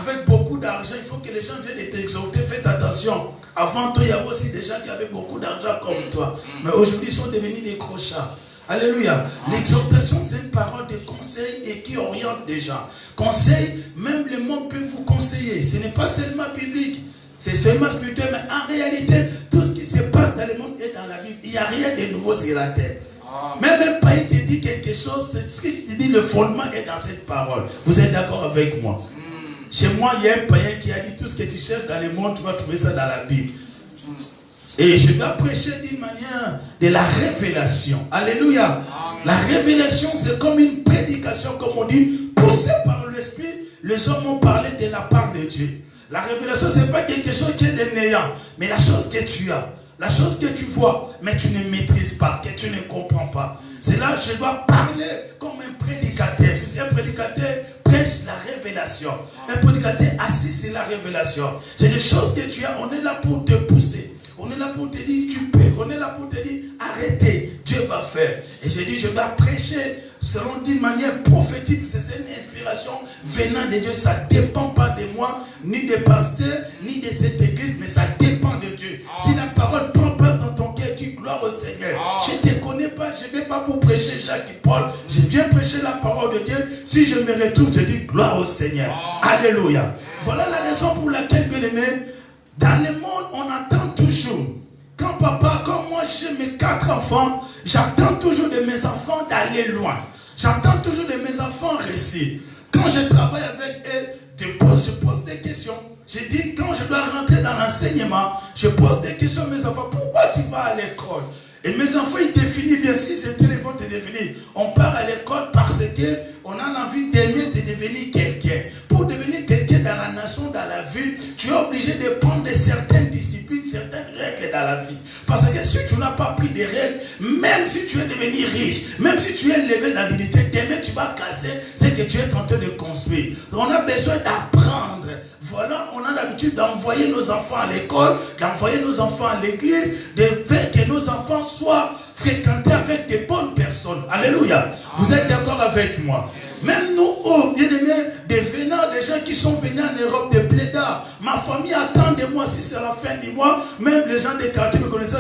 avec beaucoup d'argent, il faut que les gens viennent t'exhorter, faites attention. Avant toi, il y avait aussi des gens qui avaient beaucoup d'argent comme toi. Mais aujourd'hui, ils sont devenus des crochards. Alléluia. L'exhortation, c'est une parole de conseil et qui oriente des gens. Conseil, même le monde peut vous conseiller. Ce n'est pas seulement biblique, c'est seulement spirituel. Mais en réalité, tout ce qui se passe dans le monde est dans la Bible. Il n'y a rien de nouveau sur la terre. Même pas il te dit quelque chose, ce qu'il te dit, le fondement est dans cette parole. Vous êtes d'accord avec moi? Chez moi, il y a un païen qui a dit tout ce que tu cherches dans le monde, tu vas trouver ça dans la Bible. Et je dois prêcher d'une manière de la révélation. Alléluia. Amen. La révélation, c'est comme une prédication, comme on dit, poussée par l'Esprit. Les hommes ont parlé de la part de Dieu. La révélation, ce n'est pas quelque chose qui est de néant, mais la chose que tu as, la chose que tu vois, mais tu ne maîtrises pas, que tu ne comprends pas. C'est là que je dois parler comme un prédicateur. Vous savez, un prédicateur prêche la révélation. Un prédicateur assis sur la révélation. C'est des choses que tu as, on est là pour te pousser. On est là pour te dire, tu peux. On est là pour te dire, arrêtez, Dieu va faire. Et je dis, je dois prêcher selon d'une manière prophétique. C'est une inspiration venant de Dieu. Ça ne dépend pas de moi, ni des pasteurs, ni de cette église, mais ça dépend de Dieu. Si la parole prend place dans ton cœur, dis gloire au Seigneur. Je ne te connais pas, je ne vais pas pour prêcher Jacques et Paul. Je viens prêcher la parole de Dieu. Si je me retrouve, je dis gloire au Seigneur. Alléluia. Voilà la raison pour laquelle, bien aimé, dans le monde, on attend toujours. Quand papa, comme moi, j'ai mes 4 enfants, j'attends toujours de mes enfants d'aller loin. J'attends toujours de mes enfants réussir. Quand je travaille avec eux, je pose des questions. Je dis, quand je dois rentrer dans l'enseignement, je pose des questions à mes enfants. Pourquoi tu vas à l'école? Et mes enfants, ils définissent bien, si c'était les vôtres de définir. On part à l'école parce qu'on a envie d'aimer, de devenir quelqu'un. Pour devenir quelqu'un dans la nation, dans la vie, tu es obligé de prendre certaines disciplines, certaines règles dans la vie. Parce que si tu n'as pas pris des règles, même si tu es devenu riche, même si tu es élevé dans l'unité, demain tu vas casser ce que tu es en train de construire. On a besoin d'apprendre. Voilà, on a l'habitude d'envoyer nos enfants à l'école, d'envoyer nos enfants à l'église, de faire que nos enfants soient fréquentés avec des bonnes personnes. Alléluia. Vous êtes d'accord avec moi? Même nous, oh, bien-aimés, des venants, des gens qui sont venus en Europe, des plaidards. Ma famille attend de moi, si c'est la fin du mois, même les gens des quartiers me connaissent,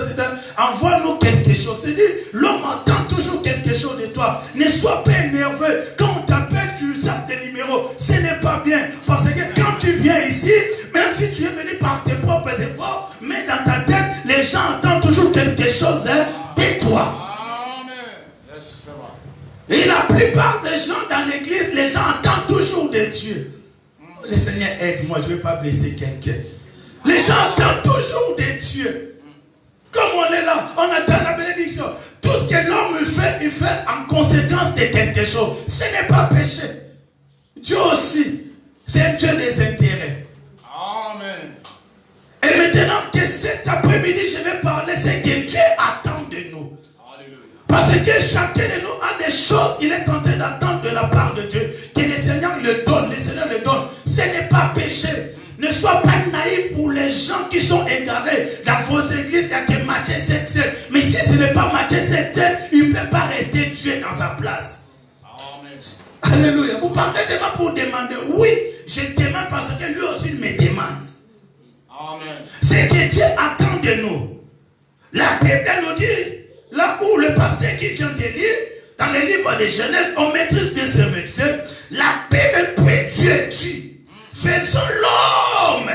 envoie-nous quelque chose. C'est-à-dire, l'homme attend toujours quelque chose de toi. Ne sois pas nerveux. Quand on t'appelle, tu zappes des numéros. Ce n'est pas bien. Parce que quand tu viens ici, même si tu es venu par tes propres efforts, mais dans ta tête, les gens attendent toujours quelque chose de toi. Et la plupart des gens dans l'église, les gens attendent toujours de Dieu. Le Seigneur aide-moi, je ne vais pas blesser quelqu'un. Les gens attendent toujours de Dieu. Comme on est là, on attend la bénédiction. Tout ce que l'homme fait, il fait en conséquence de quelque chose. Ce n'est pas péché. Dieu aussi, c'est un Dieu des intérêts. Amen. Et maintenant que cet après-midi, je vais parler, c'est que Dieu attend de nous. Parce que chacun de nous a des choses qu'il est en train d'attendre de la part de Dieu. Que le Seigneur le donne, le Seigneur le donne. Ce n'est pas péché. Ne sois pas naïf pour les gens qui sont égarés. Dans vos églises, il n'y a que Matthieu 7,7. Mais si ce n'est pas Matthieu 7,7, il ne peut pas rester Dieu dans sa place. Amen. Alléluia. Vous partez pas pour demander. Oui, je demande parce que lui aussi me demande. Amen. C'est que Dieu attend de nous. La Bible nous dit, là où le pasteur qui vient de lire, dans le livre de Genèse, on maîtrise bien ce verset. La Bible puis Dieu dit, faisons l'homme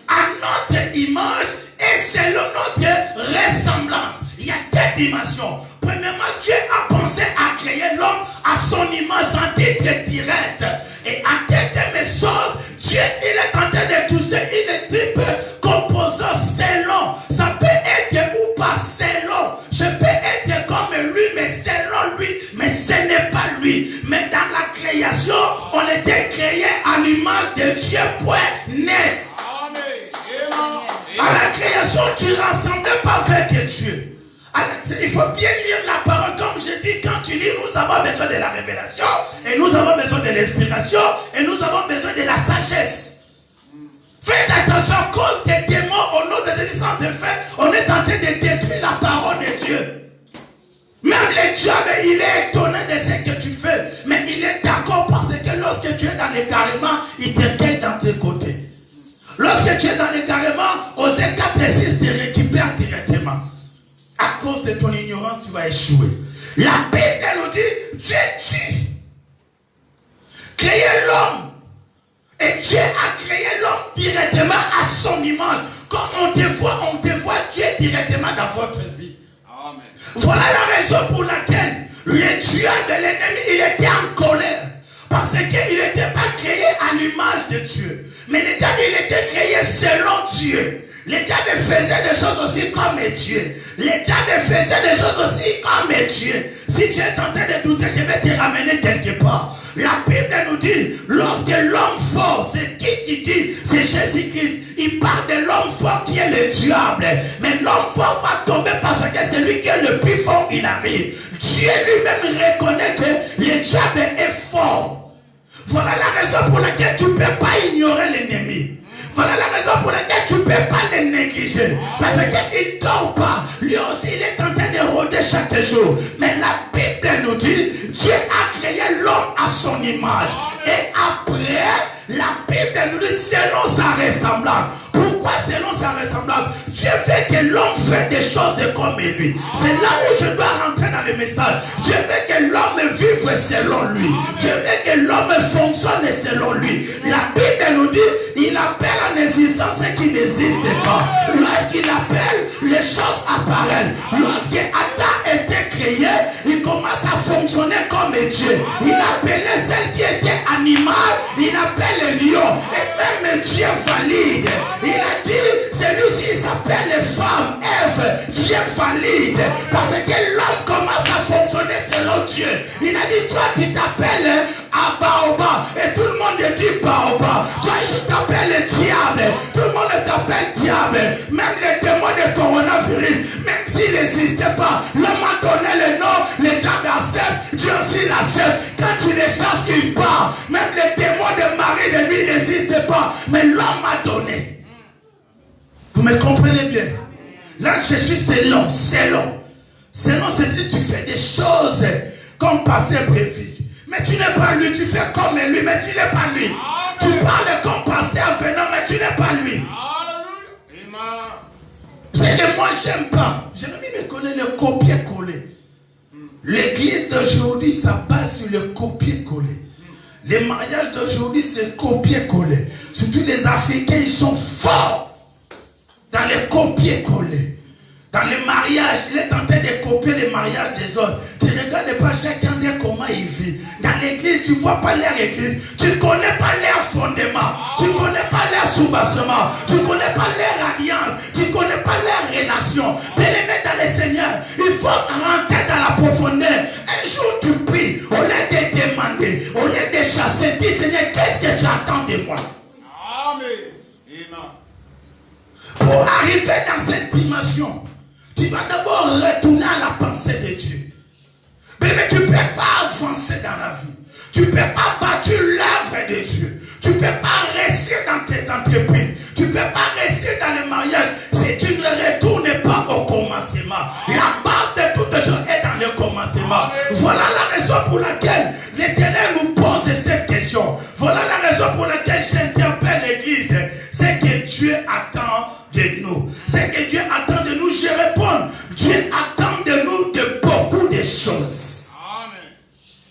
à notre image et selon notre ressemblance. Il y a 2 dimensions. Premièrement, Dieu a pensé à créer l'homme à son image en titre direct. Et en deuxième chose, Dieu, il est en train de toucher une type composant selon. Ça peut être ou pas selon. Je peux être comme lui, mais selon lui. Mais ce n'est pas lui. Mais dans la création, on était créé à l'image de Dieu, point net. À la création, tu ne rassemblais pas avec Dieu. Il faut bien lire la parole. Comme je dis, quand tu lis, nous avons besoin de la révélation, et nous avons besoin de l'inspiration, et nous avons besoin de la sagesse. Faites attention, à cause des démons, au nom de Jésus sans effet, on est en train de détruire la parole de Dieu. Même le diable, il est étonné de ce que tu fais, mais il est d'accord parce que lorsque tu es dans l'égarement, il te regarde dans cause de ton ignorance, tu vas échouer. La Bible nous dit, Dieu tue. Créer l'homme. Et Dieu a créé l'homme directement à son image. Quand on te voit Dieu directement dans votre vie. Amen. Voilà la raison pour laquelle le diable de l'ennemi, il était en colère. Parce qu'il n'était pas créé à l'image de Dieu. Mais le diable, il était créé selon Dieu. Le diable faisait des choses aussi comme Dieu. Le diable faisait des choses aussi comme Dieu. Si tu es en train de douter, je vais te ramener quelque part. La Bible nous dit, lorsque l'homme fort, c'est qui dit? C'est Jésus-Christ. Il parle de l'homme fort qui est le diable. Mais l'homme fort va tomber parce que c'est lui qui est le plus fort, il arrive. Dieu lui-même reconnaît que le diable est fort. Voilà la raison pour laquelle tu ne peux pas ignorer l'ennemi. Voilà la raison pour laquelle tu ne peux pas le négliger. Parce qu'il ne dort pas. Lui aussi, il est en train de rôder chaque jour. Mais la Bible nous dit, Dieu a créé l'homme à son image. Et après, la Bible nous dit selon sa ressemblance. Pourquoi selon sa ressemblance? Dieu veut que l'homme fasse des choses comme lui. C'est là où je dois rentrer dans le message. Dieu veut que l'homme vive selon lui. Dieu veut que l'homme fonctionne selon lui. La Bible nous dit, il appelle en existence ce qui n'existe pas. Lorsqu'il appelle, les choses apparaissent. Lorsqu'Adam était créé, il commence à fonctionner comme Dieu. Il appelait celle qui était animale, il appelle le lion. Et même Dieu valide. Il a dit, celui-ci s'appelle les femmes, Ève, Dieu valide. Parce que l'homme commence à fonctionner selon Dieu. Il a dit, toi tu t'appelles Abaoba. Et tout le monde dit Baoba. Toi tu t'appelles diable. Tout le monde t'appelle diable. Même les démons de coronavirus, même s'il n'existait pas, l'homme a donné le nom, le diable accepte, Dieu aussi l'accepte. Quand tu les chasses, il part. Même les démons de Marie de lui n'existent pas. Mais l'homme a donné. Vous me comprenez bien? Là, je suis selon. Selon, c'est-à-dire tu fais des choses comme pasteur prévu. Mais tu n'es pas lui, tu fais comme lui, mais tu n'es pas lui. Tu parles comme pasteur venant, mais tu n'es pas lui. C'est que moi, j'aime pas. J'aime bien me connaître le copier-coller. L'église d'aujourd'hui, ça passe sur le copier-coller. Les mariages d'aujourd'hui, c'est copier-coller. Surtout les Africains, ils sont forts dans les copier-coller. Dans les mariages, il est en train de copier les mariages des autres. Tu ne regardes pas chacun de comment il vit. Dans l'église, tu ne vois pas leur église. Tu ne connais pas leur fondement. Tu ne connais pas leur soubassement. Tu ne connais pas leur alliance. Tu ne connais pas leur relation. Bien-aimé dans le Seigneur, il faut rentrer dans la profondeur. Un jour, tu pries. Au lieu de demander, au lieu de chasser, dis Seigneur, qu'est-ce que tu attends de moi? Amen. Pour arriver dans cette dimension, tu dois d'abord retourner à la pensée de Dieu. Mais tu ne peux pas avancer dans la vie. Tu ne peux pas bâtir l'œuvre de Dieu. Tu ne peux pas réussir dans tes entreprises. Tu ne peux pas réussir dans les mariages si tu ne retournes pas au commencement. La base de toutes choses est dans le commencement. Voilà la raison pour laquelle l'Éternel nous pose cette question. Voilà la raison pour laquelle j'interpelle l'Église. C'est que Dieu attend de nous. C'est que Dieu attend de nous. Je réponds. Dieu attend de nous de beaucoup de choses. Amen.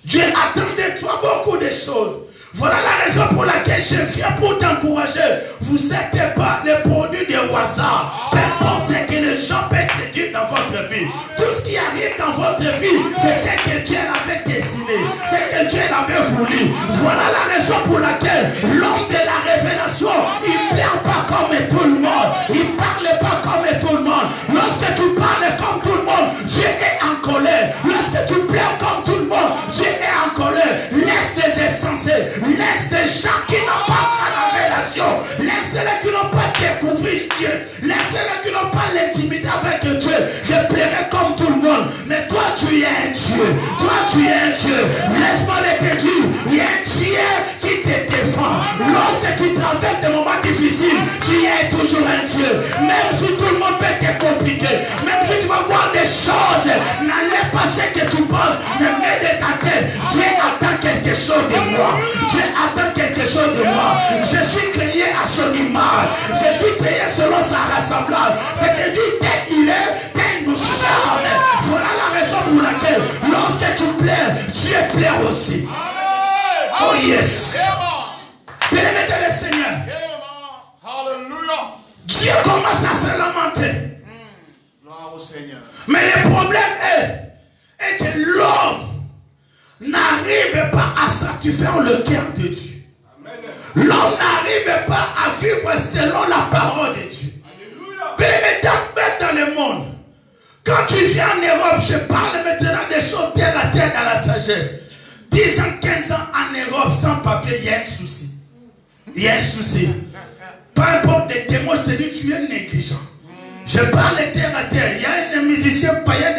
Dieu attend de toi beaucoup de choses. Voilà la raison pour laquelle je viens pour t'encourager. Vous n'êtes pas les produits de hasard. Peu importe ce que les gens peuvent te dire dans votre vie. Tout ce qui arrive dans votre vie, c'est ce que Dieu avait dessiné. C'est ce que Dieu avait voulu. Voilà la raison pour laquelle l'homme de la révélation, il ne pleure pas comme tout le monde. Il ne parle pas comme tout le monde. Lorsque tu parles comme tout le monde, Dieu est en colère. Lorsque tu pleures comme tout le monde, Dieu est en colère. Laisse des insensés. Laisse des gens qui n'ont pas la relation. Laisse-les qui n'ont pas découvert Dieu. Laisse-les qui n'ont pas l'intimité avec Dieu. Je plairai comme tout le monde. Mais toi, tu es un Dieu. Toi, tu es un Dieu. Laisse-moi te dire, il y a un Dieu qui te défend. Lorsque tu traverses des moments difficiles, tu es toujours un Dieu. Même si tout le monde peut te compliquer. Même si tu vas voir des choses, n'allez pas ce que tu penses. Mais mets de ta tête. Dieu attend quelque chose de moi. Dieu attend quelque chose de moi. Je suis créé à son image. Je suis créé selon sa ressemblance. C'est que dit tel il est, tel nous sommes. Oh yes. Bien-aimé dans le Seigneur. Dieu commence à se lamenter. Gloire au Seigneur. Mais le problème est que l'homme n'arrive pas à satisfaire le cœur de Dieu. L'homme n'arrive pas à vivre selon la parole de Dieu. Bien-aimé dans le monde. Quand tu viens en Europe, je parle maintenant des choses terre à terre dans la sagesse. 10 ans, 15 ans en Europe sans papier, il y a un souci. Il y a un souci. Peu importe des témoins, je te dis, tu es négligent. Je parle terre à terre. Il y a un musicien païen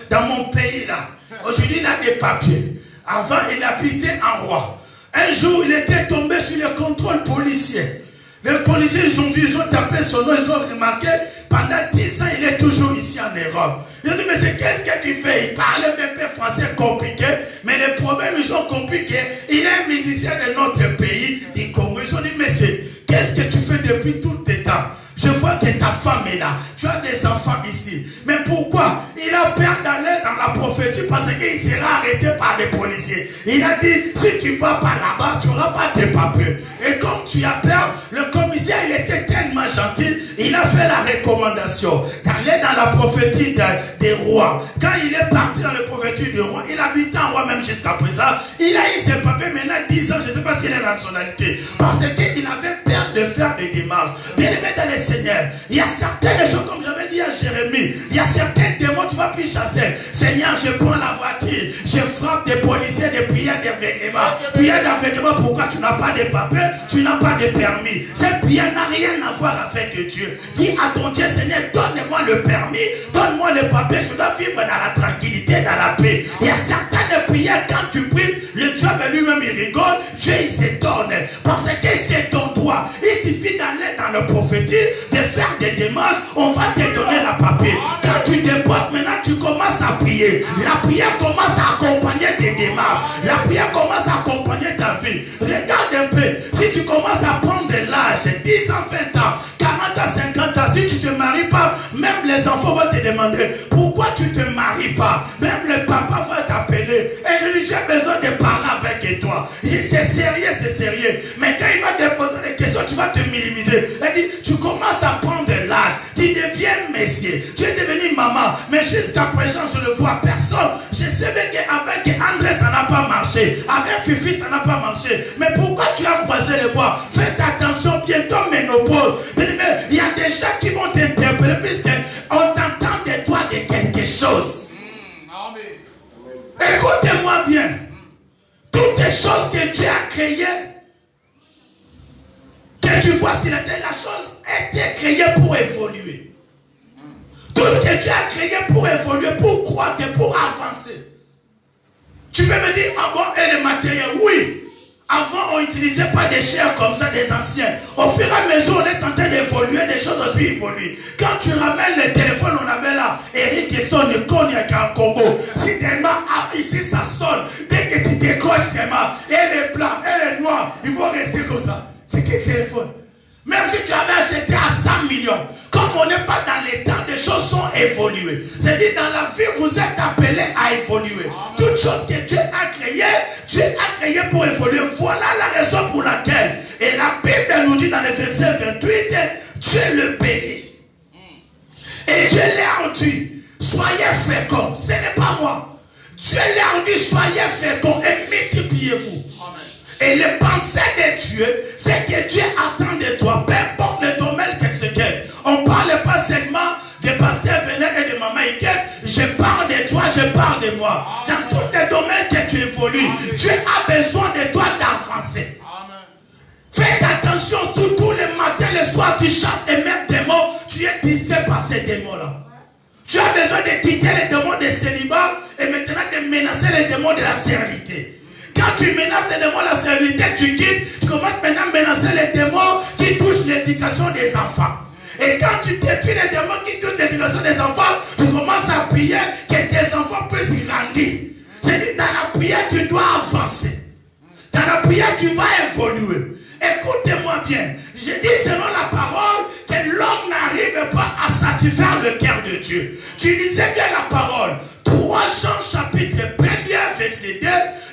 dans mon pays là. Aujourd'hui, il a des papiers. Avant, il habitait en roi. Un jour, il était tombé sur le contrôle policier. Les policiers, ils ont vu, ils ont tapé son nom, ils ont remarqué, pendant 10 ans, il est toujours ici en Europe. Ils ont dit, mais qu'est-ce que tu fais? Il parlait même peu français compliqué, mais les problèmes, ils sont compliqués. Il est un musicien de notre pays, du Congo. Ils ont dit, mais qu'est-ce que tu fais depuis tout tes temps? Je vois que ta femme est là. Tu as des enfants ici. Mais pourquoi? Il a peur d'aller dans la prophétie parce qu'il sera arrêté par les policiers. Il a dit, si tu ne vas pas là-bas, tu n'auras pas tes papiers. Et comme tu as peur, le commissaire, il était tellement gentil, il a fait la recommandation d'aller dans la prophétie des rois. Quand il est parti dans la prophétie des rois, il habitait en roi même jusqu'à présent. Il a eu ses papiers maintenant 10 ans, je ne sais pas s'il est nationalité. Parce qu'il avait peur de faire des démarches. Bien aimé dans les Seigneur, il y a certaines choses, comme j'avais dit à Jérémie, il y a certains démons, tu ne vas plus chasser. Seigneur, je prends la voiture, je frappe des policiers, des prières d'aveuglement. Prières d'aveuglement, pourquoi tu n'as pas de papiers, tu n'as pas de permis. Cette prière n'a rien à voir avec Dieu. Dis à ton Dieu, Seigneur, donne-moi le permis, donne-moi le papier, je dois vivre dans la tranquillité, dans la paix. Il y a certaines prières, quand tu pries, le diable lui-même il rigole, Dieu il s'étonne. Parce que c'est ton droit. Il suffit d'aller dans le prophétie, de faire des démarches, on va te donner la papier. Quand tu déposes, maintenant tu commences à prier. La prière commence à accompagner tes démarches. La prière commence à accompagner ta vie. Regarde un peu, si tu commences à prendre de l'âge, 10 ans, 20 ans, 40 ans, 50 ans, si tu ne te maries pas, même les enfants vont te demander pourquoi tu ne te maries pas. Même le papa va t'appeler. Et je dis, j'ai besoin de parler avec toi. C'est sérieux, c'est sérieux. Mais quand il va te poser des questions, tu vas te minimiser. Il dit, tu commences à prendre de l'âge, tu deviens messier, tu es devenu maman, mais jusqu'à présent je ne vois personne. Je savais qu'avec André ça n'a pas marché, avec Fifi ça n'a pas marché, mais pourquoi tu as croisé les bois? Faites attention, bientôt ménopause. Mais il y a des gens qui vont t'interpeller puisqu'on t'entend de toi de quelque chose. Écoutez-moi bien, toutes les choses que Dieu a créées, que tu vois sur la terre, la chose était créée pour évoluer. Tout ce que Dieu a créé pour évoluer, pour croître, pour avancer. Tu peux me dire, ah bon, et le matériel? Oui. Avant, on n'utilisait pas des chairs comme ça, des anciens. Au fur et à mesure, on est en train d'évoluer, des choses aussi évoluent. Quand tu ramènes le téléphone, on avait là, Eric et sonne, il cogne avec un Congo. Si tellement, ici, ça sonne. Dès que tu décroches tellement, et les blancs, et les noirs, ils vont rester comme ça. C'est quel téléphone? Même si tu avais acheté à 100 millions, comme on n'est pas dans les temps, des choses sont évoluées. C'est-à-dire dans la vie, vous êtes appelés à évoluer. Toute chose que Dieu a créé pour évoluer. Voilà la raison pour laquelle, et la Bible nous dit dans le verset 28, Dieu le bénit. Et Dieu leur dit, soyez féconds. Ce n'est pas moi. Dieu leur dit, soyez féconds et multipliez-vous. Et les pensées de Dieu, c'est que Dieu attend de toi, peu importe le domaine quel. On ne parle pas seulement de pasteur Vénère et de maman Iquette. Je parle de toi, je parle de moi. Dans tous les domaines que tu évolues, Dieu a besoin de toi d'avancer. Faites attention, surtout le matin, le soir, tu chasses et même démons, tu es distrait par ces démons-là. Tu as besoin de quitter les démons de célibat et maintenant de menacer les démons de la stérilité. Quand tu menaces les démons de la stérilité, tu quittes, tu commences maintenant à menacer les démons qui touchent l'éducation des enfants. Et quand tu détruis les démons qui touchent l'éducation des enfants, tu commences à prier que tes enfants puissent grandir. C'est-à-dire, dans la prière, tu dois avancer. Dans la prière, tu vas évoluer. Écoutez-moi bien. Je dis selon la parole que l'homme n'arrive pas à satisfaire le cœur de Dieu. Tu lisais bien la parole. 3 Jean chapitre 1er verset 2.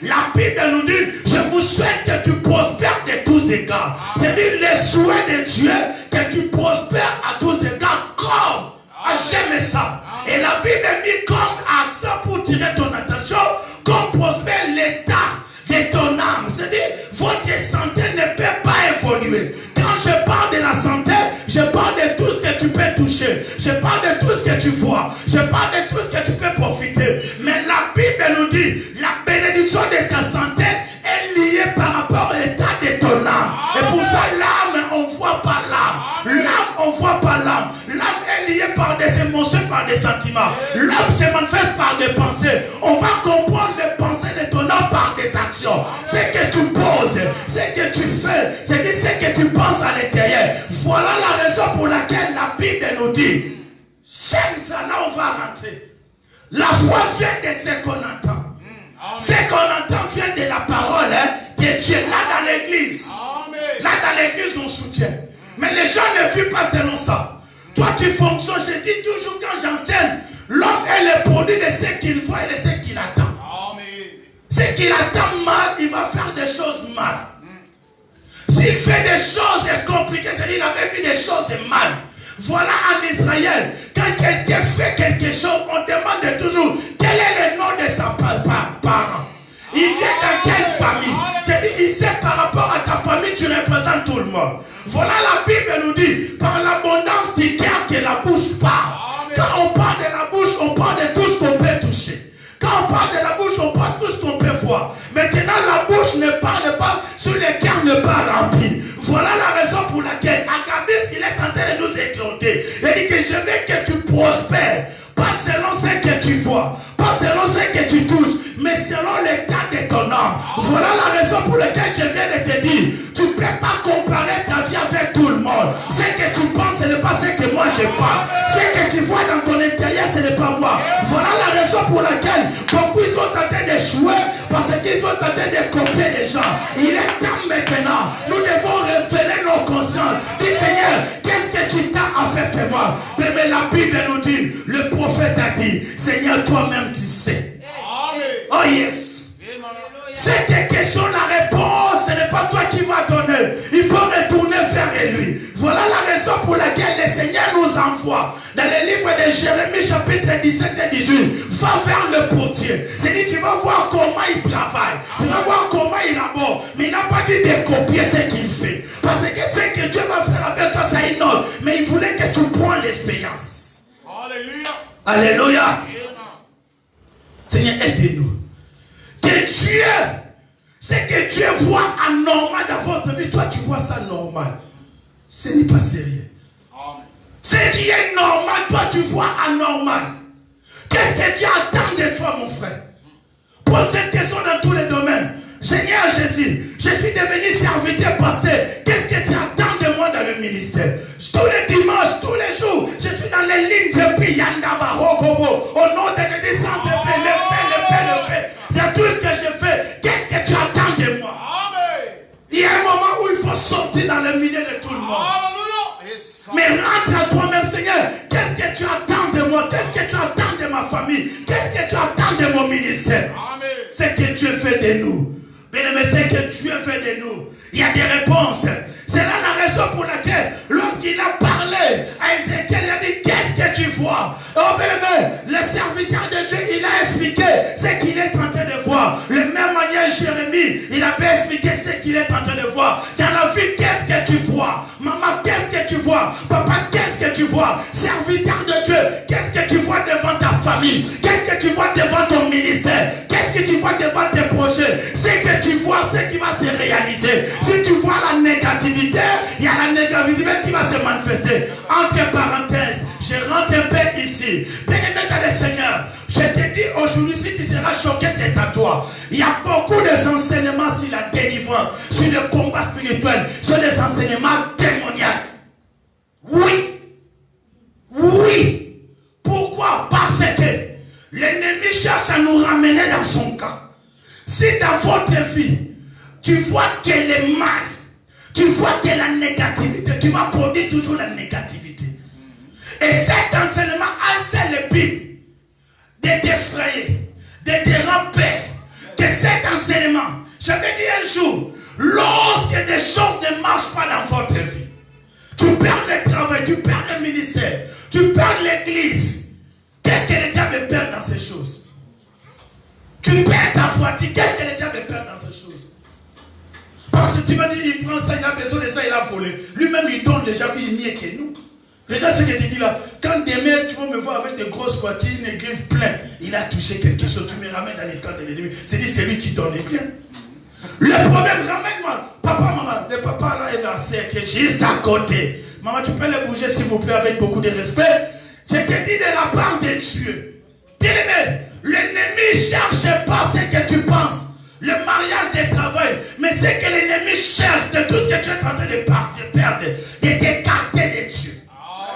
La Bible nous dit, je vous souhaite que tu prospères de tous égards. C'est-à-dire le souhait de Dieu que tu prospères à tous égards comme. J'aime ça. Et la Bible est mise comme accent pour tirer ton attention, comme prospère l'état de ton âme. C'est-à-dire, votre santé ne peut pas évoluer. Quand je parle de la santé, je parle de tout ce que tu peux toucher. Je parle de tout ce que tu vois. Je parle de tout ce que tu peux profiter. Mais la Bible nous dit, la bénédiction de ta santé est liée par rapport à l'état de ton âme. Et pour ça, l'âme, on voit par l'âme. L'âme, on voit par l'âme. L'âme est liée par des émotions, par des sentiments. L'âme se manifeste par des pensées. On va comprendre les pensées de ton âme par des actions. Ce que tu poses, ce que tu fais, c'est ce que tu penses à l'intérieur. Voilà la raison pour laquelle la Bible nous dit. J'aime ça, là on va rentrer. La foi vient de ce qu'on entend. Ce qu'on entend vient de la parole de Dieu. Là dans l'église. Là dans l'église on soutient. Mais les gens ne vivent pas selon ça. Toi tu fonctionnes, je dis toujours quand j'enseigne, l'homme est le produit de ce qu'il voit et de ce qu'il attend. Ce qu'il attend mal, il va faire des choses mal. S'il fait des choses compliquées, c'est-à-dire qu'il avait vu des choses mal. Voilà en Israël, quand quelqu'un fait quelque chose, on demande toujours quel est le nom de sa parent. Il vient dans quelle famille? C'est-à-dire, il sait par rapport à ta famille, tu représentes tout le monde. Voilà la Bible nous dit, par l'abondance du cœur que la bouche parle. Quand on parle de la bouche, on parle de tout ce qu'on peut toucher. Quand on parle de la bouche, on parle de tout ce qu'on peut voir. Maintenant, la bouche ne parle pas sur le cœur n'est pas rempli. Voilà la raison pour laquelle Agabus, il est en train de nous exhorter. Il dit que je veux que tu prospères. Pas selon ce que tu vois, pas selon ce que tu touches, mais selon l'état de ton âme. Voilà la raison pour laquelle je viens de te dire, tu ne peux pas comparer ta vie avec tout le monde. Ce que tu penses, ce n'est pas ce que moi je pense. Ce que tu vois dans ton intérieur, ce n'est pas moi. Voilà la raison pour laquelle beaucoup ils sont en train d'échouer parce qu'ils sont en train de copier les gens. Il est temps maintenant, nous devons révéler nos consciences. Dis Seigneur, qu'est-ce que tu t'as à faire que moi? Mais la Bible nous dit, le prophète a dit, Seigneur, toi-même tu sais. Oh yes. Cette question, la réponse, ce n'est pas toi qui vas donner. Il faut retourner vers lui. Voilà la raison pour laquelle le Seigneur nous envoie. Dans le livre de Jérémie, chapitre 17 et 18, va vers le portier. C'est-à-dire, tu vas voir comment il travaille. Tu vas voir comment il aborde. Mais il n'a pas dit de copier ce qu'il fait. Parce que ce que Dieu va faire avec toi, c'est une autre. Mais il voulait que tu prennes l'expérience. Alléluia. Alléluia. Seigneur, aide-nous. Que Dieu, ce que Dieu voit anormal dans votre vie, toi tu vois ça normal. Ce n'est pas sérieux. Ce qui est normal, toi tu vois anormal. Qu'est-ce que Dieu attend de toi, mon frère? Pose cette question dans tous les domaines. Seigneur Jésus, je suis devenu serviteur pasteur. Qu'est-ce que tu attends de moi dans le ministère? Tous les dimanches, tous les jours, je suis dans les lignes de Piyandaba, Rokobo. Au nom de Jésus, sans effet, le fait. Dans tout ce que je fais, qu'est-ce que tu attends de moi? Il y a un moment où il faut sortir dans le milieu de tout le monde. Mais rentre à toi-même, Seigneur. Qu'est-ce que tu attends de moi? Qu'est-ce que tu attends de ma famille? Qu'est-ce que tu attends de mon ministère? Ce que Dieu fait de nous. Bien-aimé, ce que Dieu fait de nous. Il y a des réponses. C'est là la raison pour laquelle, lorsqu'il a parlé à Ézéchiel, il a dit, qu'est-ce que tu vois? Oh, bien-aimé, le serviteur de Dieu, il a expliqué ce qu'il est en train de voir. De même manière, Jérémie, il avait expliqué ce qu'il est en train de voir. Dans la vie, qu'est-ce que tu vois? Maman, qu'est-ce que tu vois? Papa, qu'est-ce que tu vois? Serviteur de Dieu, qu'est-ce que tu vois devant ta famille? Qu'est-ce que tu vois devant ton ministère? Qu'est-ce que tu vois devant tes projets? Ce que tu vois, c'est qui va se réaliser. Si tu vois la négativité, il y a la négativité qui va se manifester. Entre parenthèses, je rentre un peu ici. Bien-aimé dans le Seigneur, je te dis aujourd'hui, si tu seras choqué, c'est à toi. Il y a beaucoup d'enseignements sur la délivrance, sur le combat spirituel, sur les enseignements démoniaques. Oui. Pourquoi? Parce que l'ennemi cherche à nous ramener dans son camp. Si dans votre vie, tu vois qu'elle est mal, tu vois que la négativité, tu vas produire toujours la négativité. Et cet enseignement a seul but de t'effrayer, de te rappeler que cet enseignement, je J'avais dit un jour, lorsque des choses ne marchent pas dans votre vie, tu perds le travail, tu perds le ministère, tu perds l'église. Qu'est-ce que le diable perd dans ces choses? Tu perds ta voiture, qu'est-ce que le diable perd dans ces choses? Parce que tu vas dire, il prend ça, il a besoin de ça, il a volé. Lui-même, il donne déjà, puis il n'y est que nous. Regarde ce que tu dis là. Quand demain, tu vas me voir avec de grosses voitures, une église pleine, il a touché quelque chose, tu me ramènes dans les camps de l'ennemi. C'est lui qui donne les biens. Le problème, ramène-moi. Papa, maman, le papa là et la sœur qui est juste à côté. Maman, tu peux le bouger s'il vous plaît avec beaucoup de respect. Je te dis de la part de Dieu. Bien-aimé, l'ennemi ne cherche pas ce que tu penses. Le mariage de travail. Mais ce que l'ennemi cherche de tout ce que tu es en train de perdre, de t'écarter de Dieu.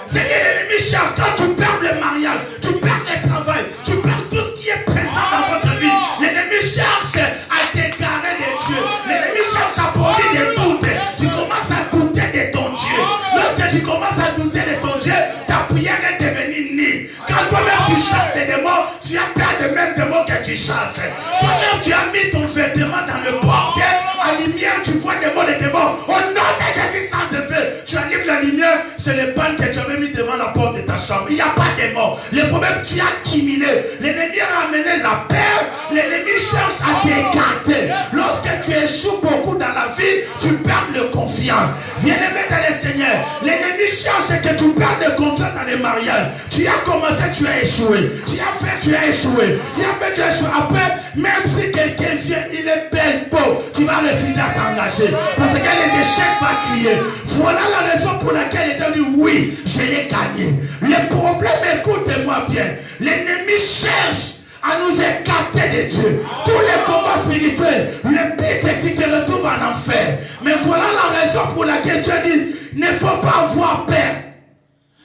C'est que l'ennemi cherche quand tu perds le mariage, tu perds le travail, tu perds tout ce qui est présent dans votre vie. L'ennemi cherche à t'égarer de Dieu. L'ennemi cherche à porter des doutes. Tu commences à douter de ton Dieu. Lorsque tu commences à douter de ton Dieu, ta prière est devenue nulle. Quand toi-même tu chasses des démons, tu as peur des mêmes démons que tu chasses. Toi-même tu as mis ton vêtement dans le porte. À lumière, tu vois des mots de démons. Au nom de Jésus sans effet, tu allumes la lumière, c'est le pan que tu avais mis devant la porte de ta chambre. Il n'y a pas de mort. Le problème, tu as accumulé. L'ennemi a ramené la peur. L'ennemi cherche à t'écarter. Lorsque tu échoues beaucoup dans la vie, tu perds de confiance. Bien-aimé dans le Seigneur, l'ennemi cherche que tu perds de confiance dans les mariages. Tu as commencé, tu as échoué. Tu as fait, tu as échoué. Tu as fait, tu as échoué. Après, même si quelqu'un vient, il est bel, beau, tu vas refuser à s'engager. Parce que les échecs vont crier. Voilà la raison pour laquelle il t'a dit oui, je l'ai gagné. Le problème, écoutez-moi bien, l'ennemi cherche à nous écarter de Dieu. Tous les combats spirituels, le but est que tu te retrouves en enfer. Mais voilà la raison pour laquelle Dieu dit, ne faut pas avoir peur.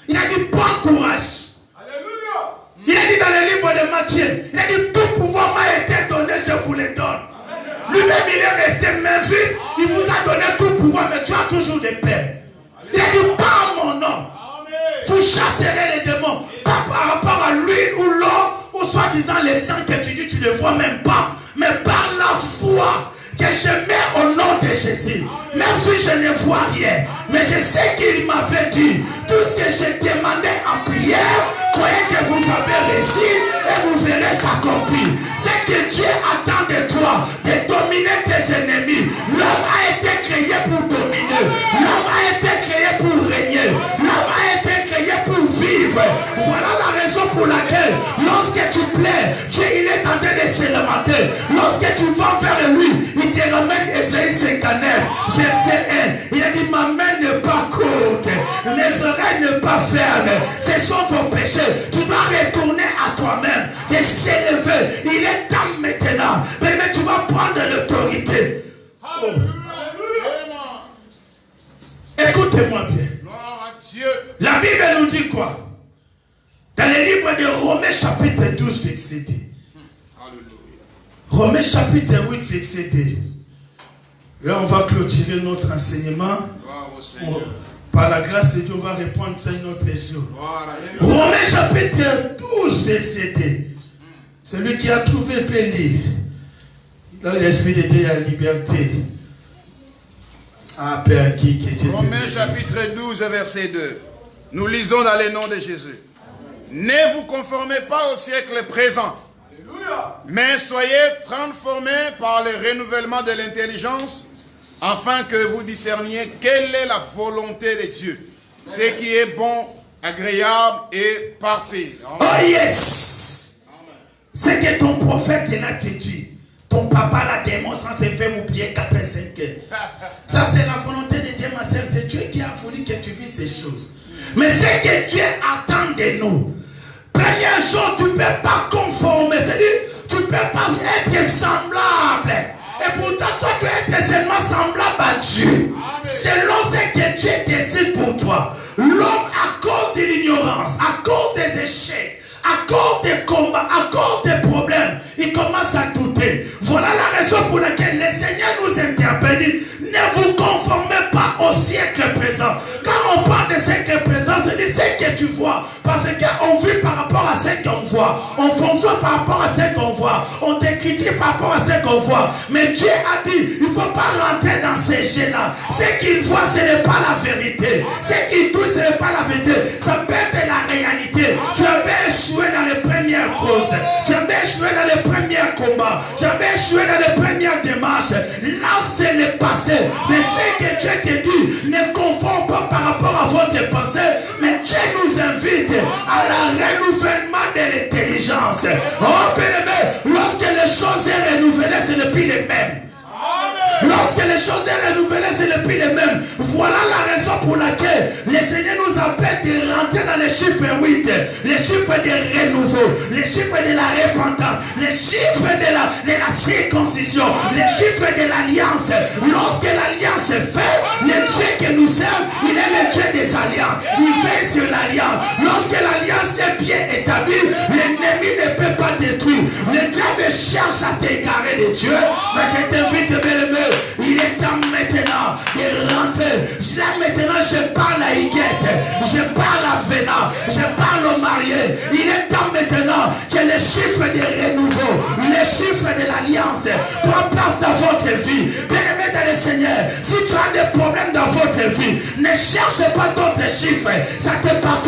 Il a dit, bon courage. Alléluia. Il a dit dans le livre de Matthieu, il a dit, tout pouvoir m'a été donné, je vous le donne. Lui-même, il est resté main vide. Il vous a donné tout pouvoir, mais tu as toujours des peurs. Il a dit, pas en mon nom. Vous chasserez les démons. Pas par rapport à l'huile ou l'eau, ou soi-disant les sang que tu dis, tu ne vois même pas. Mais par la foi que je mets au nom de Jésus. Même si je ne vois rien. Mais je sais qu'il m'avait dit, tout ce que j'ai demandé en prière, croyez que vous avez réussi et vous verrez s'accomplir. C'est que Dieu attend de toi de dominer tes ennemis. L'homme a été créé pour dominer. L'homme a été créé pour régner. L'homme a été créé pour vivre. Voilà la raison pour laquelle, lorsque tu plais, Dieu il est en train de s'élémenter. Lorsque tu vas vers lui, il te ramène Ésaïe 59, verset 1. Il a dit, ma main n'est pas courte, mes oreilles ne pas fermes. Ce sont vos péchés. Tu dois retourner à toi-même et s'élever. Il est temps maintenant. Mais tu vas prendre l'autorité. Oh. Écoutez-moi bien. La Bible nous dit quoi? Dans le livre de Romains chapitre 12, verset 10. Romains chapitre 8, verset 2. Là, on va clôturer notre enseignement. Par la grâce de Dieu, on va répondre ça un autre jour. Romains chapitre 12, verset 2. Celui qui a trouvé peut lire. Dans l'Esprit de Dieu, il y a la liberté. Ah, Père, qui Dieu. Romains chapitre 12, verset 2. Nous lisons dans le nom de Jésus. Ne vous conformez pas au siècle présent, mais soyez transformés par le renouvellement de l'intelligence, afin que vous discerniez quelle est la volonté de Dieu, ce qui est bon, agréable et parfait. Oh yes! C'est que ton prophète est là qui dit. Ton papa la démon sans se faire m'oublier 4 et 5 heures. Ça c'est la volonté de Dieu, ma soeur. C'est Dieu qui a voulu que tu vis ces choses. Mais c'est que Dieu attend de nous. Première chose, tu ne peux pas conformer. C'est-à-dire, tu ne peux pas être semblable. Et pourtant, toi, tu es être seulement semblable à Dieu. Selon ce que Dieu décide pour toi. L'homme, à cause de l'ignorance, à cause des échecs, à cause des combats, à cause des problèmes, il commence à douter. Voilà la raison pour laquelle le Seigneur nous interpelle. Ne vous conformez pas au siècle présent. Quand on parle de siècle présent, c'est ce que tu vois. Parce qu'on vit par rapport à ce qu'on voit. voit. On fonctionne par rapport à ce qu'on voit. On te critique par rapport à ce qu'on voit. Mais Dieu a dit, il ne faut pas rentrer dans ces jets-là. Ce qu'il voit, ce n'est pas la vérité. Ce qu'il touche, ce n'est pas la vérité. Ça peut être la réalité. Tu avais échoué dans les premières causes. Tu avais échoué dans les premiers combats. Tu avais échoué dans les premières démarches. Là, c'est le passé. Mais ce que Dieu te dit, ne confond pas par rapport à votre passé. Mais Dieu nous invite à la renouvellement de l'intelligence. Oh, bien-aimé, lorsque les choses sont renouvelées, ce n'est plus les mêmes. Lorsque les choses sont renouvelées, ce n'est plus les mêmes. Voilà la raison pour laquelle le Seigneur nous appelle de rentrer dans les chiffres 8, les chiffres de renouveau, les chiffres de la repentance, les chiffres de la circoncision, les chiffres de l'alliance. Lorsque l'alliance est faite, le Dieu que nous servons, il est le Dieu des alliances. Il veille sur l'alliance. Lorsque l'alliance est bien établie, l'ennemi ne peut pas détruire. Le diable cherche à t'égarer de Dieu. Mais je t'invite, bien-aimé, il est temps maintenant de rentrer. Là maintenant, je parle à Iguette, je parle à Véna, je parle au marié. Il est temps maintenant que les chiffres de renouveau, les chiffres de l'alliance prennent place dans votre vie. Bien-aimé dans le Seigneur, si tu as des problèmes dans votre vie, ne cherche pas d'autres chiffres. Ça te participe.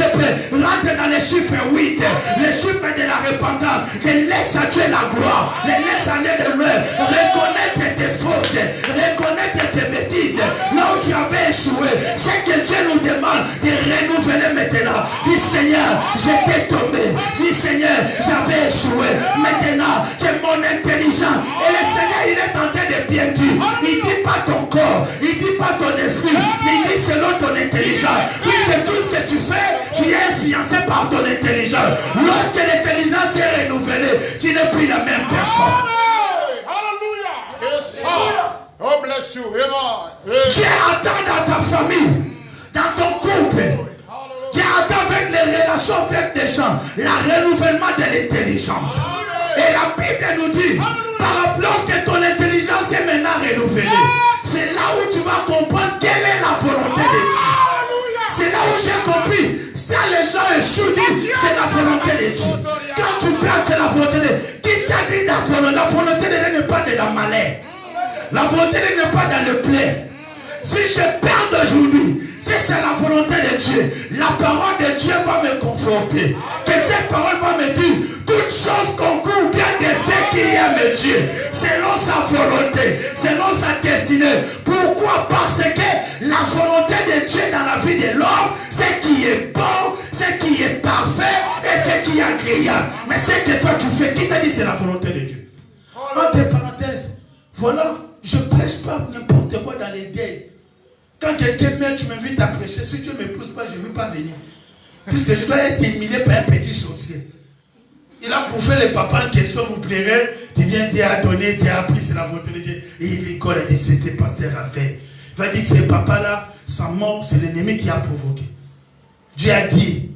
Rentre dans les chiffres 8, les chiffres de la repentance. Et laisse à Dieu la gloire. Laisse aller de lui. Reconnaître tes fautes. Reconnaître tes bêtises. Là où tu avais échoué. C'est que Dieu nous demande de renouveler maintenant. Dis Seigneur, j'étais tombé. Dis Seigneur, j'avais échoué. Maintenant que mon intelligence. Et le Seigneur, il est en train de bien dire. Il ne dit pas ton corps. Il ne dit pas ton esprit. Mais il dit selon ton intelligence. Puisque tout ce que tu fais, tu es influencé par ton intelligence. Lorsque l'intelligence est renouvelée, tu n'es plus la même personne. Oh, bless you. Dieu attend dans ta famille, dans ton couple. Dieu attend avec les relations avec des gens, le renouvellement de l'intelligence. Et la Bible nous dit, lorsque ton intelligence est maintenant renouvelée, c'est là où tu vas comprendre quelle est la volonté de Dieu. C'est là où j'ai compris. Ça, les gens échouent, c'est la volonté de Dieu. Quand tu perds, c'est la volonté de Dieu. Qui t'a dit la volonté de Dieu n'est pas de la malheur. La volonté de Dieu n'est pas dans le plaie. Si je perds aujourd'hui, si c'est la volonté de Dieu, la parole de Dieu va me conforter. Que cette parole va me dire, toutes choses concourent bien de ceux qui aiment Dieu, selon sa volonté, selon sa destinée. Pourquoi? Parce que la volonté de Dieu dans la vie de l'homme, c'est qui est bon, c'est qui est parfait et c'est qui est agréable. Mais ce que toi tu fais, qui t'a dit c'est la volonté de Dieu? Entre parenthèses, voilà, je ne prêche pas n'importe quoi dans les deuils. Quand quelqu'un meurt, tu m'invites à prêcher. Si Dieu ne me pousse pas, je ne veux pas venir. Puisque je dois être humilié par un petit sorcier. Il a bouffé les papas en question, vous plairait. Tu viens, Dieu a donné, Dieu a pris, c'est la volonté de Dieu. Et il rigole, il dit, c'était pasteur à faire. Il va dire que ces papas-là, sa mort, c'est l'ennemi qui a provoqué. Dieu a dit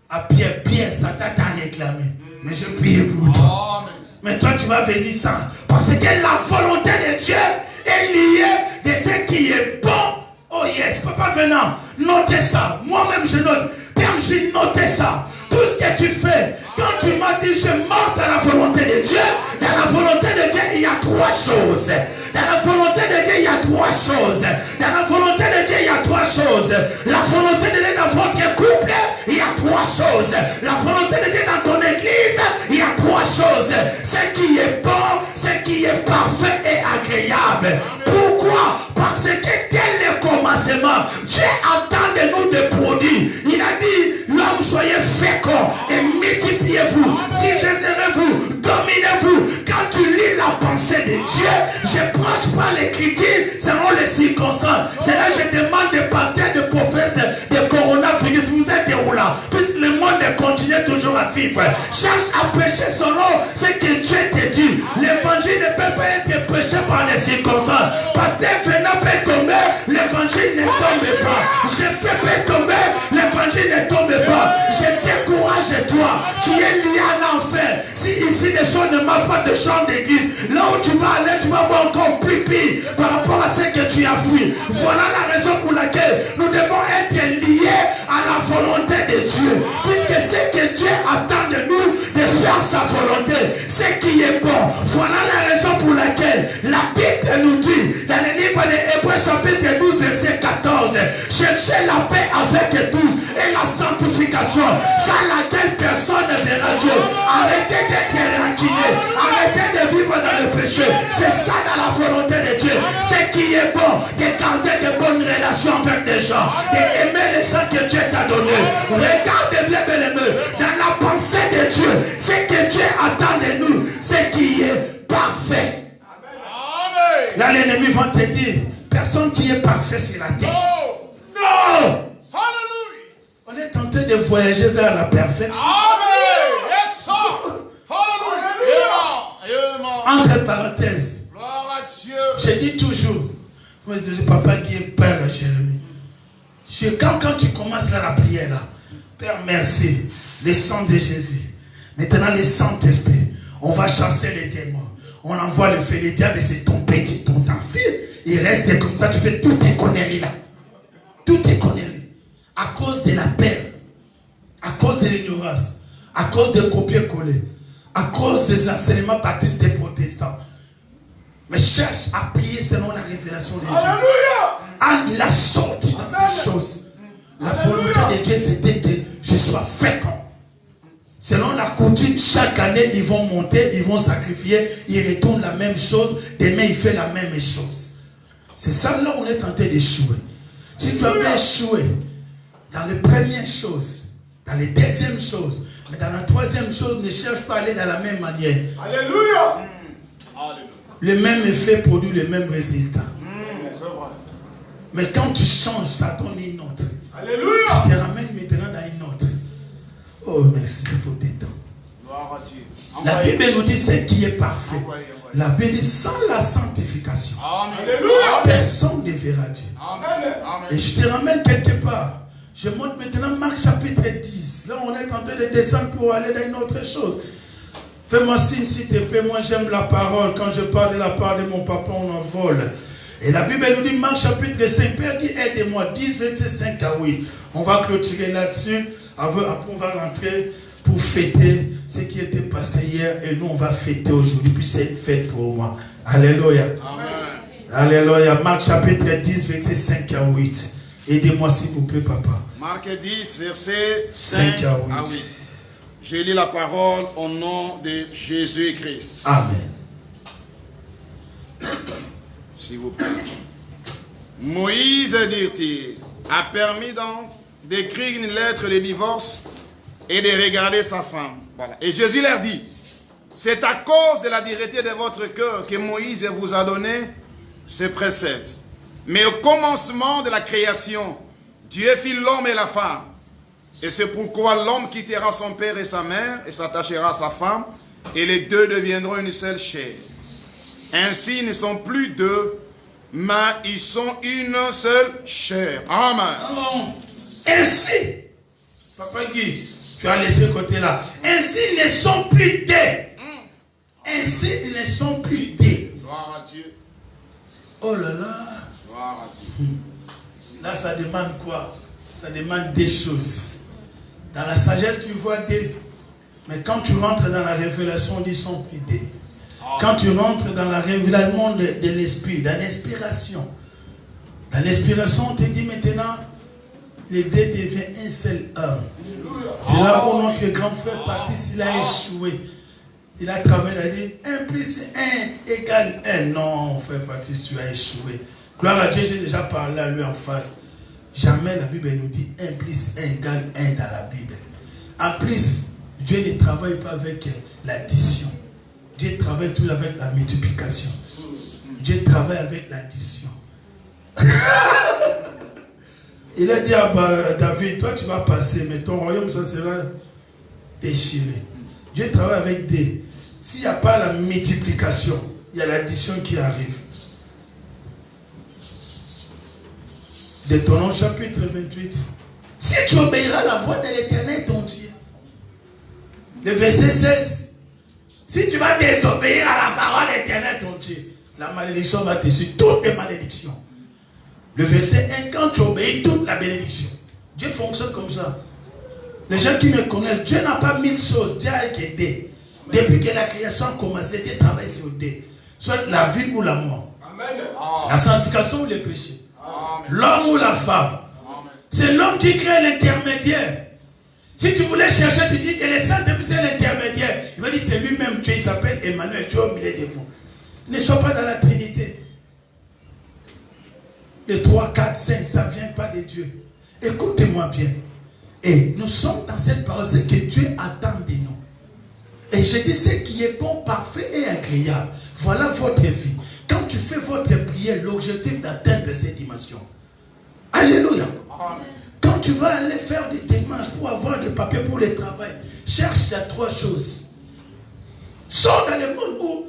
à Pierre, Pierre, Satan t'a réclamé. Mais je prie pour toi. Mais toi, tu vas venir sans. Parce que la volonté de Dieu est liée de ce qui est bon. Oh yes, papa venant, notez ça. Moi-même, je note. Père, j'ai noté ça. Tout ce que tu fais, quand tu m'as dit, je morte à la volonté de Dieu, dans la volonté de Dieu, il y a trois choses. Dans la volonté de Dieu, il y a trois choses. Dans la volonté de Dieu, il y a trois choses. La volonté de Dieu dans votre couple, il y a trois choses. La volonté de Dieu dans ton église, il y a trois choses. Ce qui est bon, ce qui est parfait et agréable. Pourquoi? Parce que dès le commencement, Dieu attend de nous des produits. Il a dit, l'homme soyez fécond et multipliez-vous. Si je serai vous, dominez-vous. Quand tu lis la pensée de Dieu, je prêche pas les critiques selon les circonstances. C'est là que je demande des pasteurs, des prophètes, des coronavirus. Vous êtes où là? Puisque le monde continue toujours à vivre. Cherche à prêcher selon ce que Dieu te dit. L'évangile ne peut pas être prêché par les circonstances. Pasteur Fena peut tomber, l'évangile ne tombe pas. Je peux tomber, l'évangile ne tombe pas. Je décourage toi. Tu es lié à l'enfer. Si ici les choses ne marchent pas de champ d'église, là où tu vas aller, tu vas voir encore plus pire par rapport à ce que tu as fui. Voilà la raison pour laquelle nous devons être liés à la volonté de Dieu. Puisque ce que Dieu attend de nous, de faire verset 14. Cherchez la paix avec tous et la sanctification, sans laquelle personne ne verra Dieu. Arrêtez d'être rancunier, arrêtez de vivre dans le péché. C'est ça dans la volonté de Dieu. Ce qui est bon, de garder de bonnes relations avec des gens, d'aimer les gens que Dieu t'a donné. Regarde bien, bien-aimé, dans la pensée de Dieu, ce que Dieu attend de nous, ce qui est parfait. Amen. Là, l'ennemi va te dire, personne qui est parfait sur la terre. Non. Hallelujah. On est tenté de voyager vers la perfection. Amen. Yes, sir. Hallelujah. Entre parenthèses, Gloire à Dieu. je dis toujours, c'est papa qui est père, Jérémie. Quand tu commences la prière là, Père, merci, le sang de Jésus. Maintenant, le Saint-Esprit, on va chasser les démons. On envoie le feu. Le diable, c'est ton petit, ton fils. Il reste comme ça, tu fais toutes tes conneries là. Toutes tes conneries. À cause de la paix, à cause de l'ignorance, à cause de copier-coller, à cause des enseignements baptistes des protestants. Mais cherche à prier selon la révélation de Dieu. Alléluia! Il a sorti dans ces choses. La volonté de Dieu, c'était que je sois fécond. Selon la coutume, chaque année, ils vont monter, ils vont sacrifier, ils retournent la même chose. Demain, il fait la même chose. C'est ça là où on est tenté d'échouer. Si tu avais échoué dans les premières choses, dans les deuxièmes choses, mais dans la troisième chose, ne cherche pas à aller dans la même manière. Alléluia. Le même effet produit le même résultat. Mais quand tu changes, ça donne une autre. Alléluia. Je te ramène maintenant dans une autre. Oh, merci, il faut t'étendre. Gloire à Dieu. La Bible nous dit ce qui est parfait. La Bible dit sans la sanctification, Alléluia. personne ne verra Dieu. Amen. Et je te ramène quelque part. Je monte maintenant Marc chapitre 10. Là, on est en train de descendre pour aller dans une autre chose. Fais-moi signe, s'il te plaît. Moi, j'aime la parole. Quand je parle de la parole de mon papa, on en vole. Et la Bible nous dit, Marc chapitre 5, Père dit, aide-moi, 10, 25 à 8. On va clôturer là-dessus. Après, on va rentrer pour fêter ce qui était passé hier. Et nous, on va fêter aujourd'hui. Puis c'est une fête pour moi. Alléluia. Amen. Alléluia. Marc chapitre 10, verset 5 à 8. Aidez-moi s'il vous plaît, papa. Marc 10, verset 5 à 8. Je lis la parole au nom de Jésus-Christ. Amen. S'il vous plaît. Moïse, dit-il, a permis donc d'écrire une lettre de divorce et de regarder sa femme. Voilà. Et Jésus leur dit, c'est à cause de la dureté de votre cœur que Moïse vous a donné ces préceptes. Mais au commencement de la création, Dieu fit l'homme et la femme. Et c'est pourquoi l'homme quittera son père et sa mère et s'attachera à sa femme, et les deux deviendront une seule chair. Ainsi, ils ne sont plus deux, mais ils sont une seule chair. Amen. Non. Ainsi, papa Guy, tu as laissé ce côté-là. Ainsi, ils ne sont plus deux. Ainsi, ils ne sont plus deux. Gloire à Dieu. Oh là là. Gloire à Dieu. Là, ça demande quoi? Ça demande des choses. Dans la sagesse, tu vois des. Mais quand tu rentres dans la révélation, ils sont plus des. Quand tu rentres dans la révélation de l'esprit, dans l'inspiration, on te dit maintenant, les deux deviennent un seul homme. C'est là où notre grand frère Patrice, il a échoué. Il a travaillé, il a dit 1 plus 1 égale 1. Non, frère Patrice, tu as échoué. Gloire à Dieu, j'ai déjà parlé à lui en face. Jamais la Bible nous dit 1 plus 1 égale 1 dans la Bible. En plus, Dieu ne travaille pas avec l'addition. Dieu travaille toujours avec la multiplication. Dieu travaille avec l'addition. Il a dit à David, toi tu vas passer, mais ton royaume ça sera déchiré. Dieu travaille avec des. S'il n'y a pas la multiplication, il y a l'addition qui arrive. Deutéronome chapitre 28. Si tu obéiras à la voix de l'Éternel ton Dieu. Le verset 16. Si tu vas désobéir à la parole de l'Éternel ton Dieu, la malédiction va te suivre. Toutes les malédictions. Le verset 1, quand tu obéis, toute la bénédiction. Dieu fonctionne comme ça. Les gens qui me connaissent, Dieu n'a pas 1000 choses. Dieu a que des. Depuis que la création a commencé, Dieu travaille sur des. Soit la vie ou la mort. Amen. La sanctification ou le péché. L'homme ou la femme. C'est l'homme qui crée l'intermédiaire. Si tu voulais chercher, tu dis que le Saint-Esprit c'est l'intermédiaire. Il va dire c'est lui-même, Dieu, il s'appelle Emmanuel, tu es au milieu de vous. Ne sois pas dans la Trinité. Les 3, 4, 5, ça ne vient pas de Dieu. Écoutez-moi bien. Et nous sommes dans cette parole, c'est que Dieu attend de nous. Et je dis ce qui est bon, parfait et agréable. Voilà votre vie. Quand tu fais votre prière, l'objectif d'atteindre cette dimension. Alléluia. Amen. Quand tu vas aller faire des démarches pour avoir des papiers pour le travail, cherche à 3 choses. Sors dans le monde où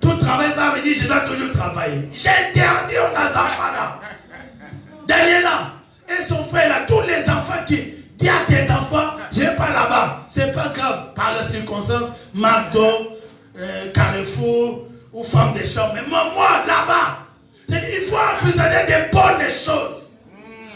tout travail va venir, je dois toujours travailler. J'ai interdit aux enfants. Daniela et son frère là, tous les enfants qui disent à tes enfants, je ne vais pas là-bas. C'est pas grave. Par les circonstances, McDo, Carrefour ou femme de chambre. Mais moi là-bas, il faut envisager des bonnes choses.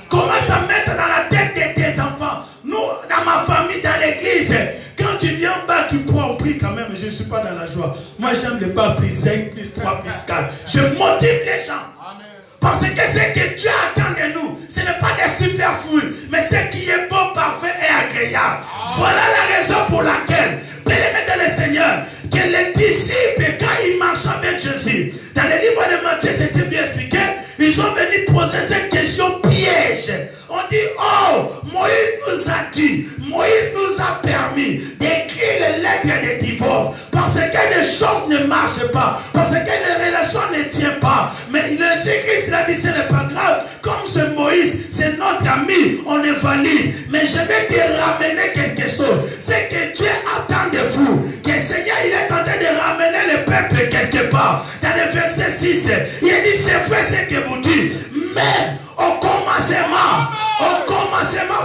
Commence à mettre dans la tête de tes enfants. Nous, dans ma famille, dans l'église, quand tu viens en bas, tu pourras en prix quand même, je ne suis pas dans la joie. Moi, j'aime le bas plus 5, plus 3, plus 4. Je motive les gens. Amen. Parce que ce que Dieu attend de nous, ce n'est pas des superflus, mais ce qui est bon, parfait et agréable. Amen. Voilà la raison pour laquelle, bien-aimés dans le Seigneur, que les disciples, quand ils marchaient avec Jésus, dans le livre de Matthieu, c'était bien expliqué, ils sont venus poser cette question piège. On dit, oh, Moïse nous a dit, Moïse nous a permis d'écrire les lettres de divorce parce que les choses ne marchent pas, parce que les relations ne tiennent pas. Mais Jésus-Christ a dit, ce n'est pas grave, comme ce Moïse, c'est notre ami, on est valide. Mais je vais te ramener quelque chose. C'est que Dieu attend de vous, que le Seigneur, il est en train de ramener le peuple quelque part. Dans le verset 6, il a dit, c'est vrai ce que vous dites, mais au commencement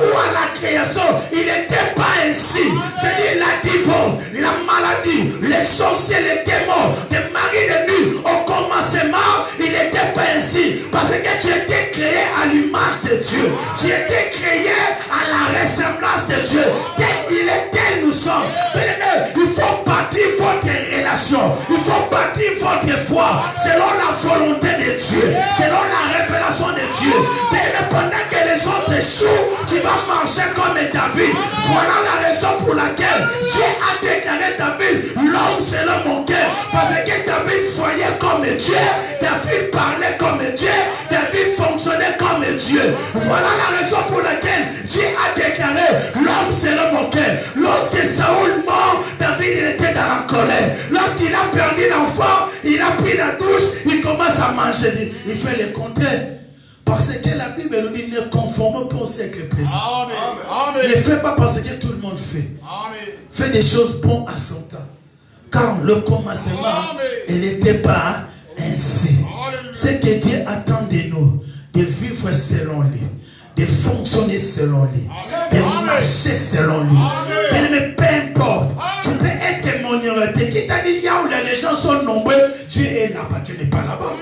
ou à la création, il n'était pas ainsi. C'est-à-dire la divorce, la maladie, les sorciers, les démons, les maris de nuit, au commencement, il n'était pas ainsi. Parce que tu étais créé à l'image de Dieu. Tu étais créé à la ressemblance de Dieu. Tel il est, tel nous sommes. Mais il faut bâtir votre relation. Il faut bâtir votre foi selon la volonté de Dieu, selon la révélation de Dieu. Mais pendant que les autres échouent, tu vas marcher comme David. Voilà la raison pour laquelle Dieu a déclaré David l'homme selon mon cœur. Parce que David voyait comme Dieu, David parlait comme Dieu, David fonctionnait comme Dieu. Voilà la raison pour laquelle Dieu a déclaré l'homme selon mon cœur. Lorsque Saoul mort, David il était dans la colère. Lorsqu'il a perdu l'enfant, il a pris la douche, il commence à manger. Il fait le contraire. Parce que la Bible nous dit ne conforme pas au siècle présent. Amen. Ne fais pas parce que tout le monde fait. Amen. Fais des choses bonnes à son temps. Car le commencement, il n'était pas ainsi. Ce que Dieu attend de nous, de vivre selon lui, de fonctionner selon lui, de marcher selon lui. Mais peu importe, tu peux être minorité. Qui t'a dit, là où les gens sont nombreux, Dieu est là-bas, tu n'es pas là-bas.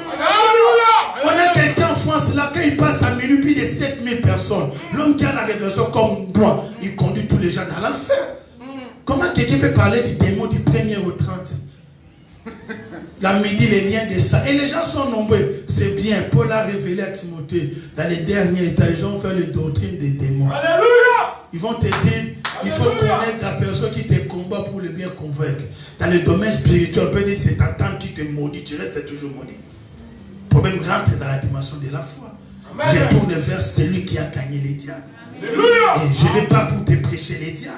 On a quelqu'un en France là, quand il passe à minuit, plus de 7000 personnes. L'homme qui a la révélation comme moi, il conduit tous les gens dans l'enfer. Comment quelqu'un peut parler du démon du 1er au 30? La midi, les liens de ça. Et les gens sont nombreux. C'est bien. Paul a révélé à Timothée, dans les derniers temps, les gens vont faire les doctrines des démons. Alléluia! Ils vont te dire, il faut connaître la personne qui te combat pour le bien convaincre. Dans le domaine spirituel, on peut dire que c'est ta tante qui te maudit, tu restes toujours maudit. Le problème rentre dans la dimension de la foi. Amen. Retourne vers celui qui a gagné les diables. Alléluia. Et je ne vais pas pour te prêcher les diables.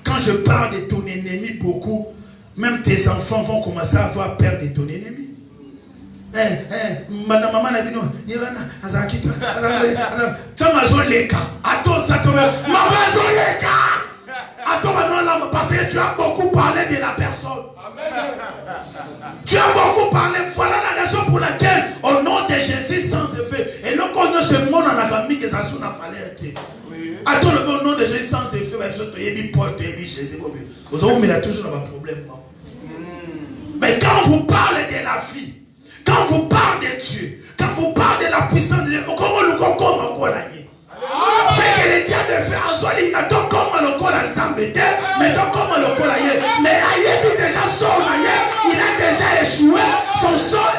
Quand je parle de ton ennemi, beaucoup, même tes enfants vont commencer à avoir peur de ton ennemi. Maman n'a dit non, il va parce que tu as beaucoup parlé de la personne. Tu as beaucoup parlé. Voilà la raison pour laquelle, au nom de Jésus, sans effet, et non qu'on se monde en agami que ça soit fallait. Attends, au nom de Jésus, sans effet, tu es Paul, tu es Jésus. Vous avez toujours un problème. Mais quand vous parlez de la vie, quand vous parlez de Dieu, quand vous parlez de la puissance de Dieu, comment nous comprenons encore là? C'est que le diable fait en soi, il n'a pas comme le corps à Zambété, mais donc comme le corps à Yé. Mais Aïe, déjà son il a déjà échoué, son sang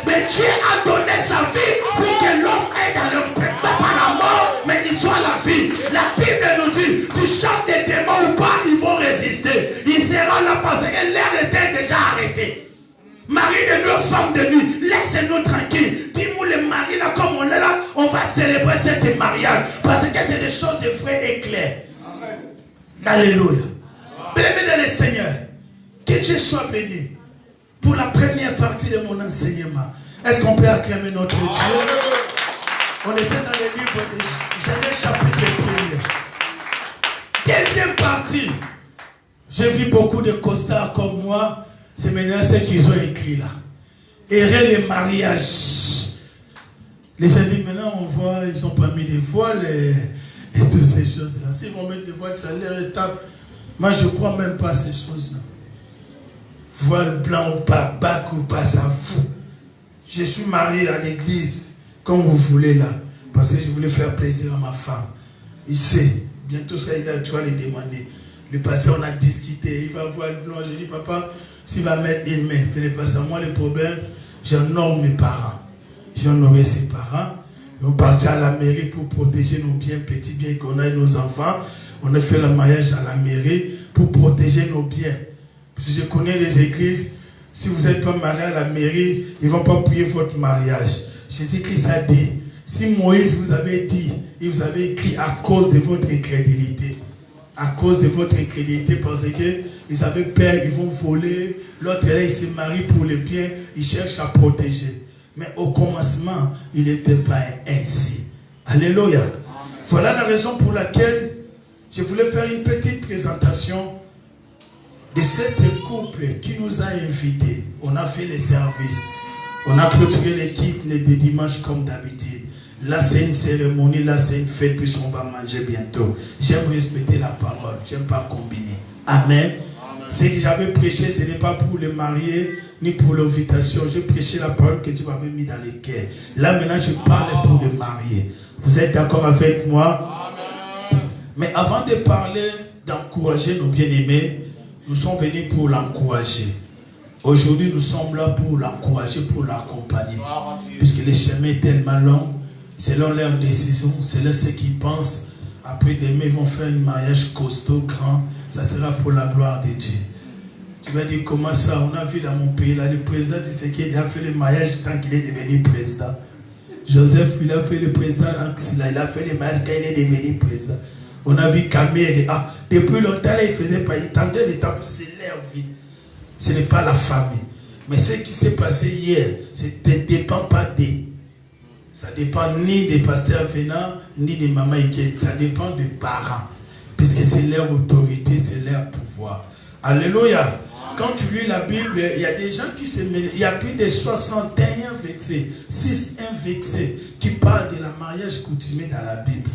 Mais Dieu a donné sa vie pour que l'homme aille dans le peuple, pas la mort, mais il soit la vie. La Bible nous dit, tu chasses des démons ou pas, ils vont résister. Ils seront là parce que l'air était déjà arrêté. Mari de nuit, femme de nuit, laissez-nous tranquilles. Dis-moi les maris là, comme on est là, on va célébrer cet mariage. Parce que c'est des choses vraies et claires. Amen. Alléluia. Bien-aimé dans le Seigneur, que Dieu soit béni. Pour la première partie de mon enseignement, est-ce qu'on peut acclamer notre Dieu? On était dans le livre de Genèse chapitre 1er. Deuxième partie, j'ai vu beaucoup de costards comme moi. C'est maintenant ce qu'ils ont écrit là. Errer les mariages. Les gens disent maintenant on voit, ils n'ont pas mis des voiles et toutes ces choses-là. S'ils vont mettre des voiles, ça a l'air étape. Moi je ne crois même pas à ces choses-là. Voile blanc ou pas, bac ou pas, ça fout. Je suis marié à l'église, comme vous voulez là, parce que je voulais faire plaisir à ma femme. Il sait, bientôt tu vas lui demander. Le passé, on a discuté, il va voir le blanc. Je dis, papa, s'il va mettre une main, puis le passé, moi, le problème, j'honore mes parents. J'honorerai ses parents. On partit à la mairie pour protéger nos biens, petits biens qu'on a et nos enfants. On a fait le mariage à la mairie pour protéger nos biens. Parce que je connais les églises, si vous n'êtes pas marié à la mairie, ils ne vont pas prier votre mariage. Jésus-Christ a dit, si Moïse vous avait dit, il vous avait écrit à cause de votre incrédulité. À cause de votre incrédulité, parce qu'ils avaient peur, ils vont voler. L'autre là, il se marie pour le bien, il cherche à protéger. Mais au commencement, il n'était pas ainsi. Alléluia. Amen. Voilà la raison pour laquelle je voulais faire une petite présentation de cet couple qui nous a invités. On a fait les services. On a clôturé l'équipe de dimanche comme d'habitude. Là, c'est une cérémonie, là, c'est une fête, puisqu'on va manger bientôt. J'aime respecter la parole. J'aime pas combiner. Amen. Amen. Ce que j'avais prêché, ce n'est pas pour les mariés, ni pour l'invitation. J'ai prêché la parole que Dieu m'avait mis dans les cœurs. Là, maintenant, je parle pour les mariés. Vous êtes d'accord avec moi? Amen. Mais avant de parler, d'encourager nos bien-aimés, nous sommes venus pour l'encourager. Aujourd'hui, nous sommes là pour l'encourager, pour l'accompagner. Puisque le chemin est tellement long, selon leurs décisions, selon ce qu'ils pensent. Après, demain, ils vont faire un mariage costaud, grand. Ça sera pour la gloire de Dieu. Tu vas dire, comment ça? On a vu dans mon pays, là, le président, tu sais qu'il a fait le mariage quand il est devenu président. Joseph, il a fait le président Axila, il a fait le mariage quand il est devenu président. On a vu Camille, depuis longtemps, là, il faisait pas, il tentait de temps, c'est leur vie. Ce n'est pas la famille. Mais ce qui s'est passé hier, ça ne dépend pas d'eux. Ça ne dépend ni des pasteurs venant, ni des mamans qui. Ça dépend des parents. Puisque c'est leur autorité, c'est leur pouvoir. Alléluia. Quand tu lis la Bible, il y a des gens qui se mêlent. Il y a plus de 61 versets, 61 versets qui parlent de la mariage coutumier dans la Bible.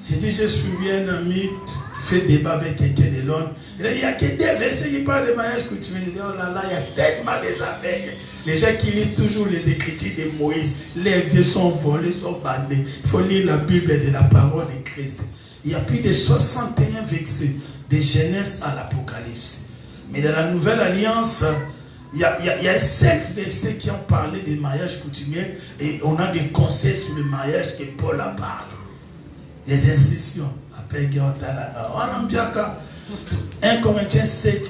J'ai dit, j'ai suivi un ami qui fait débat avec quelqu'un de Londres. Il a dit, il n'y a que des versets qui parlent de mariage coutumier. Il dit, oh là là, il y a tellement des affaires. Les gens qui lisent toujours les écritures de Moïse, les exils sont volés, sont bandés. Il faut lire la Bible de la parole de Christ. Il y a plus de 61 versets de Genèse à l'Apocalypse. Mais dans la Nouvelle Alliance, il y a 7 versets qui ont parlé du mariage coutumier et on a des conseils sur le mariage que Paul a parlé. Des institutions. 1 Corinthiens 7,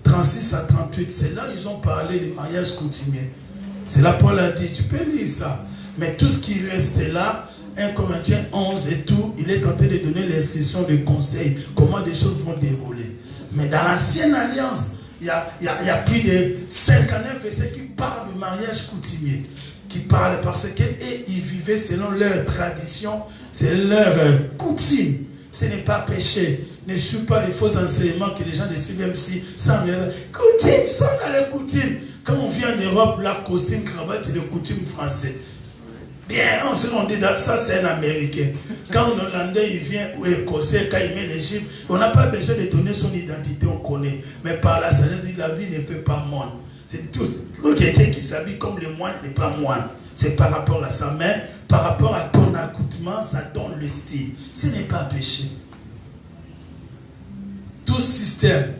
36 à 38, c'est là ils ont parlé du mariage coutumier. C'est là Paul a dit, tu peux lire ça. Mais tout ce qui reste là, 1 Corinthiens 11 et tout, il est en train de donner les instructions de conseils, comment des choses vont dérouler. Mais dans l'ancienne alliance, il y a plus de 59 versets qui parlent du mariage coutumier. Qui parlent parce qu'ils vivaient selon leur tradition, c'est leur coutume. Ce n'est pas péché. Ne suis pas les faux enseignements que les gens décident, même si sans rien. Coutume, sont dans les coutumes. Quand on vient en Europe, la costume, cravate, c'est le coutume français. Bien, on dit ça, c'est un Américain. Quand un Hollandais il vient ou Écossais, quand il met l'Égypte, on n'a pas besoin de donner son identité, on connaît. Mais par la sagesse, la vie ne fait pas moine. C'est tout. Quelqu'un qui s'habille comme le moine n'est pas moine. C'est par rapport à ça. Mais par rapport à ton accoutrement, ça donne le style. Ce n'est pas péché. Tout système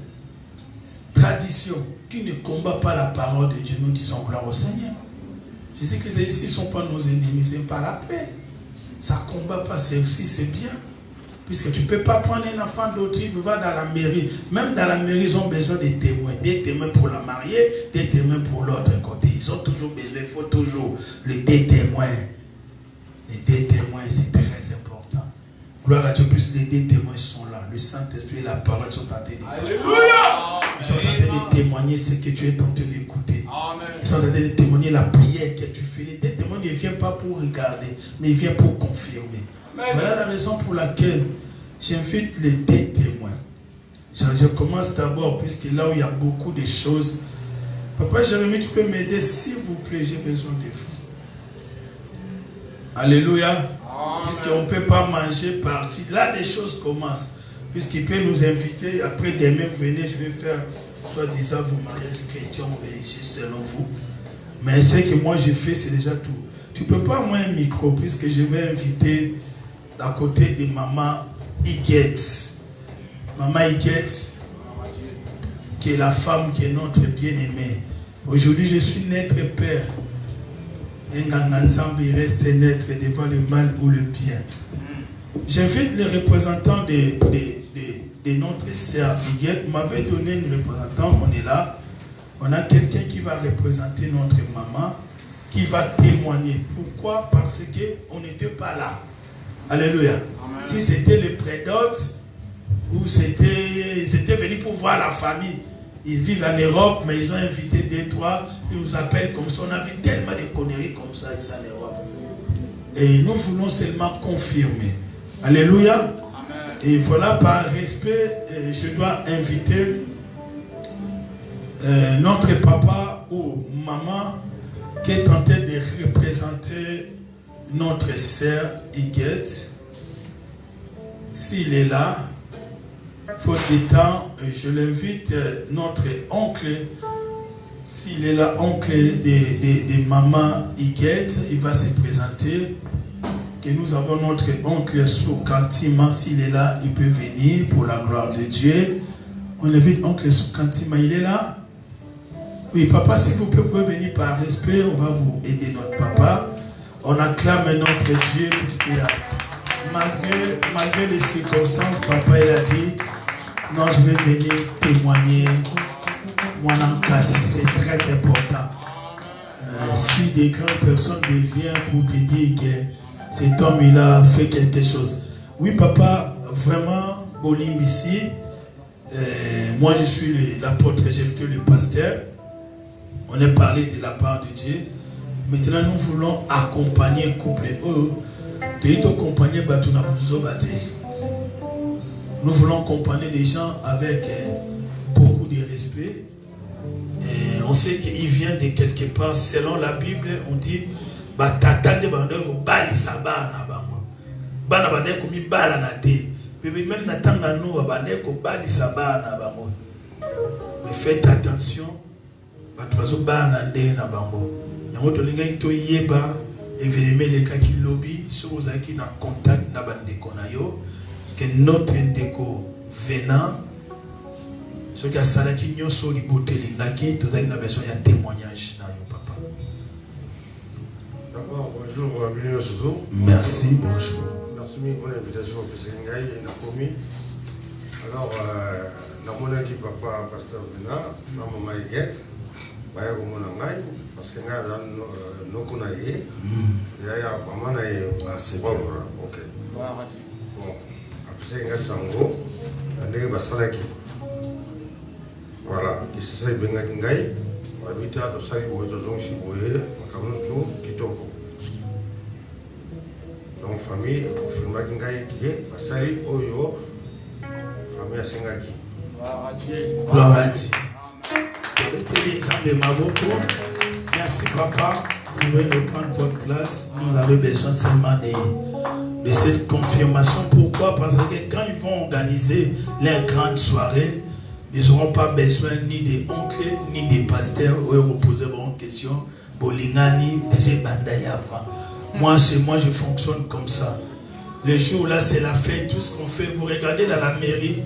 tradition qui ne combat pas la parole de Dieu, nous disons gloire au Seigneur. Jésus-Christ ici ne sont pas nos ennemis, c'est pas la paix. Ça ne combat pas, c'est aussi, c'est bien. Puisque tu ne peux pas prendre un enfant d'autre, il va dans la mairie. Même dans la mairie, ils ont besoin de témoins. Des témoins pour la mariée, des témoins pour l'autre côté. Ils ont toujours besoin, il faut toujours les deux témoins. Les deux témoins, c'est très important. Gloire à Dieu, puisque les deux témoins sont là. Le Saint-Esprit et la parole sont en train de passer. Ils sont en train de témoigner ce que tu es en train d'écouter. Ils sont en train de témoigner la prière que tu fais. Les deux témoins ne viennent pas pour regarder, mais ils viennent pour confirmer. Voilà la raison pour laquelle j'invite les deux témoins. Je commence d'abord, puisque là où il y a beaucoup de choses. Papa Jérémie, tu peux m'aider, s'il vous plaît, j'ai besoin de vous. Alléluia. Puisqu'on ne peut pas manger partie. Là, des choses commencent. Puisqu'il peut nous inviter. Après, demain, venez, je vais faire, soi-disant, vos mariages chrétiens religieux selon vous. Mais ce que moi j'ai fait, c'est déjà tout. Tu ne peux pas, moi, un micro, puisque je vais inviter à côté de maman Iguette. Maman Iguette, qui est la femme qui est notre bien-aimée. Aujourd'hui, je suis notre père. Il reste naître devant le mal ou le bien. J'invite les représentants de notre sœur Iguette. M'avait donné une représentant, on est là. On a quelqu'un qui va représenter notre maman, qui va témoigner. Pourquoi? Parce qu'on n'était pas là. Alléluia. Amen. Si c'était les prédotes, ou c'était venu pour voir la famille. Ils vivent en Europe, mais ils ont invité deux, trois, ils nous appellent comme ça. On a vu tellement de conneries comme ça ici en Europe. Et nous voulons seulement confirmer. Alléluia. Amen. Et voilà, par respect, je dois inviter notre papa ou maman qui est en train de représenter notre sœur Iguette. S'il est là, faute de temps, je l'invite, notre oncle, s'il est là, oncle de maman Iguette, il va se présenter. Que nous avons notre oncle Soukantima, s'il est là, il peut venir pour la gloire de Dieu. On invite oncle Soukantima, il est là? Oui, papa, s'il vous plaît, vous pouvez venir par respect, on va vous aider notre papa. On acclame notre Dieu, puisqu'il a, malgré les circonstances, papa, il a dit, non, je vais venir témoigner. Moi, c'est très important. Si des grandes personnes viennent pour te dire que cet homme, il a fait quelque chose. Oui, papa, vraiment, Bolim ici, moi, je suis l'apôtre Jephthé, le pasteur. On a parlé de la part de Dieu. Maintenant, nous voulons accompagner un couple. Nous voulons accompagner des gens avec beaucoup de respect. Et on sait qu'il vient de quelque part. Selon la Bible, on dit mais faites attention. Évidemment, les cas qui lobby, si vous avez un contact que notre indéco venant, ce qui a salaki nyo so liboté lingaki, tout ça il a besoin d'un témoignage dans yo papa. D'abord, bonjour, bienvenue Sozo. Merci, bonjour. Merci pour l'invitation que c'est Ngaï et Nakomi. Alors, dans mon équipe papa pasteur Bena, dans mon Maïguette, baya comme mon Ngaï, parce que Ngaï dans nos connaïs, il y a maman naïe. Ah, c'est bon. Ok. Bon, après Ngaï Sango, Ndé Basalaki. Voilà, qui se fait bien Ngaï, on habite à Tosari ou Tozong Chiboye, Makamustu, Kitoko. Donc, famille, confirme Ngaï qui est Basali Oyo, famille à Sengaki. Gloire à Dieu. Merci papa, vous pouvez reprendre votre place. Nous avons besoin seulement de cette confirmation. Pourquoi? Parce que quand ils vont organiser leur grande soirée, ils n'auront pas besoin ni des oncles, ni des pasteurs où ils vont poser une question. Bolingani, moi, chez moi, je fonctionne comme ça. Le jour là, c'est la fête, tout ce qu'on fait. Vous regardez dans la mairie,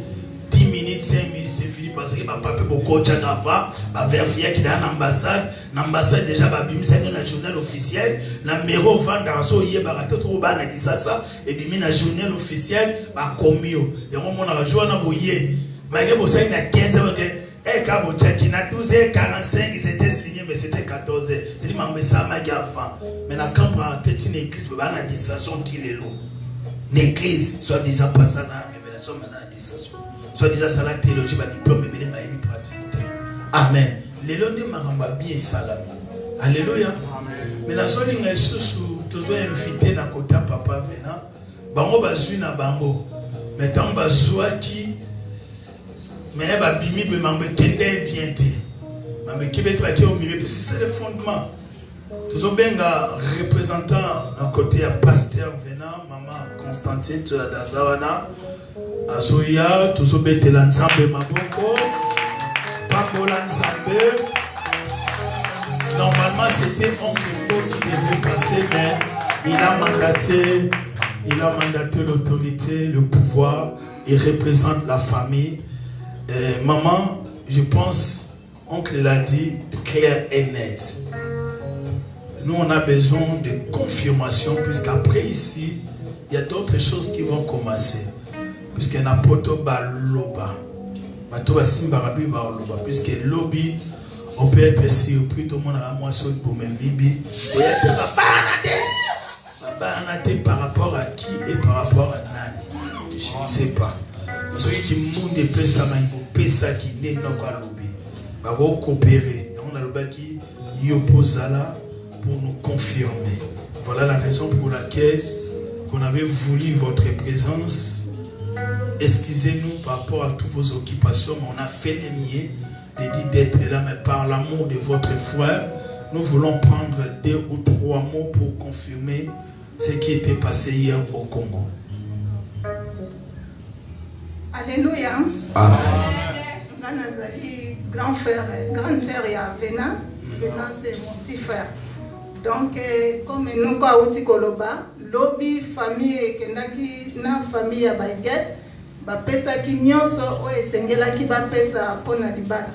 10 minutes, 5 minutes, c'est fini parce que papa peut beaucoup de va vérifier qu'il y a une ambassade. L'ambassade déjà va bimer dans le journal officiel. La numéro 20 d'Araso y est barato trop bas na ça et bimer dans le journal officiel va comio. Et on a joué na boyer. Malgré que ça il a 15 heures que eh kabo check na 12h45 ils étaient signés mais c'était 14h. C'est dit mambe ça ma gafa. Mais la camp en tête une église ba na distraction tirelo. L'église soit disant pas ça na révélation mais na distraction. Soit disant ça la théologie va diplôme mais les maïs pratique. Amen. Les londés maramba bien salam. Alléluia. Amen. Mais la seule ligne sous toujours invité na côté papa venant. Bango bazui na bango. Mais tant bazua qui mais ba bimi be mambe kende bien té. Mambe qui bet au milieu parce que c'est le fondement. Toujours benga représentant à côté à pasteur venant maman Constantine tu da zawana. Azoya, toujours bête l'ensemble Maboko, Papola l'ensemble. Normalement c'était oncle qui devait passer, mais il a mandaté l'autorité, le pouvoir, il représente la famille. Maman, je pense, oncle l'a dit clair et net. Nous on a besoin de confirmation, puisqu'après ici, il y a d'autres choses qui vont commencer. Puisque n'importe baloba, puisque lobby, on peut être surpris, tout le monde a moi sur pour mes bibi. Par rapport à qui et par rapport à Nani, je ne sais pas. Ceux qui monde peut ça, mais ça qui n'est pas lobby. Va coopérer. On a le bas qui y oppose là pour nous confirmer. Voilà la raison pour laquelle on avait voulu votre présence. Excusez-nous par rapport à toutes vos occupations, mais on a fait les mieux de dire d'être là, mais par l'amour de votre frère, nous voulons prendre 2 ou 3 mots pour confirmer ce qui était passé hier au Congo. Alléluia. Amen. Grand frère, grande sœur et Vena, Vena c'est mon petit frère. Donc, comme nous, quand on dit Koloba, lobby, famille, kendaki, na famille à Baguette, bapesa ki nyonso o esengela ki bapesa pona libala.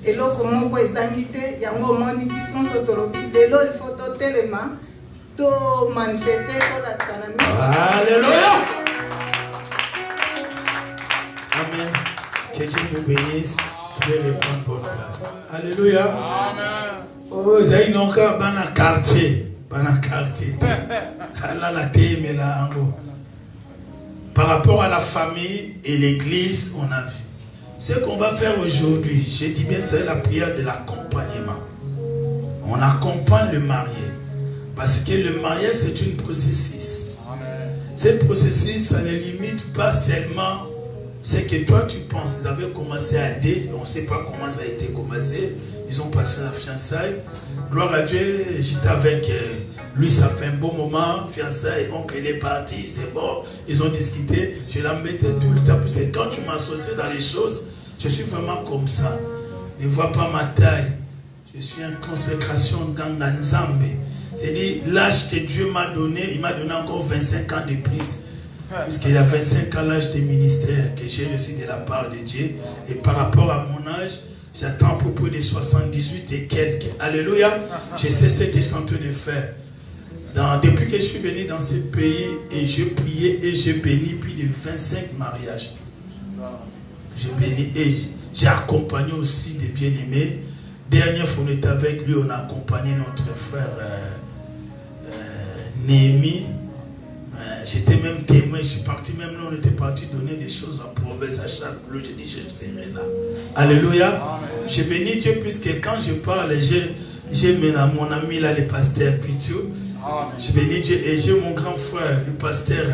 Eloko moko ezangite, yango moni biso tolobi, lelo il faut totelema, to manifester to la tsanami. Alléluia. Amen. Que Dieu vous bénisse. Je vais reprendre votre place. Alléluia. Amen. Oh, c'est une encore dans un quartier. Dans un quartier. Là, la thème est là en haut. Par rapport à la famille et l'église, on a vu. Ce qu'on va faire aujourd'hui, je dis bien, c'est la prière de l'accompagnement. On accompagne le marié. Parce que le mariage, c'est un processus. Ce processus, ça ne limite pas seulement ce que toi tu penses. Ils avaient commencé à aider, on ne sait pas comment ça a été commencé. Ils ont passé la fiançaille. Gloire à Dieu, j'étais avec lui, ça fait un bon moment. Fiançaille, oncle, il est parti, c'est bon. Ils ont discuté. Je l'embêtais tout le temps. Parce que quand tu m'associes dans les choses, je suis vraiment comme ça. Ne vois pas ma taille. Je suis en consécration dans Nzambe. C'est-à-dire, l'âge que Dieu m'a donné, il m'a donné encore 25 ans de plus. Puisqu'il a 25 ans l'âge de ministère que j'ai reçu de la part de Dieu. Et par rapport à mon âge, j'attends à peu près de 78 et quelques. Alléluia. Je sais ce que je suis en train de faire. Depuis que je suis venu dans ce pays, et je priais et je bénis plus de 25 mariages. Je bénis et j'ai accompagné aussi des bien-aimés. Dernière fois on était avec lui, on a accompagné notre frère Néhémie. J'étais même témoin, je suis parti même là, on était parti donner des choses en province à chaque jour. J'ai dit, je serai là. Alléluia. Amen. Je bénis Dieu puisque quand je parle, j'ai mon ami là, le pasteur Pichou. Je bénis Dieu et j'ai mon grand frère, le pasteur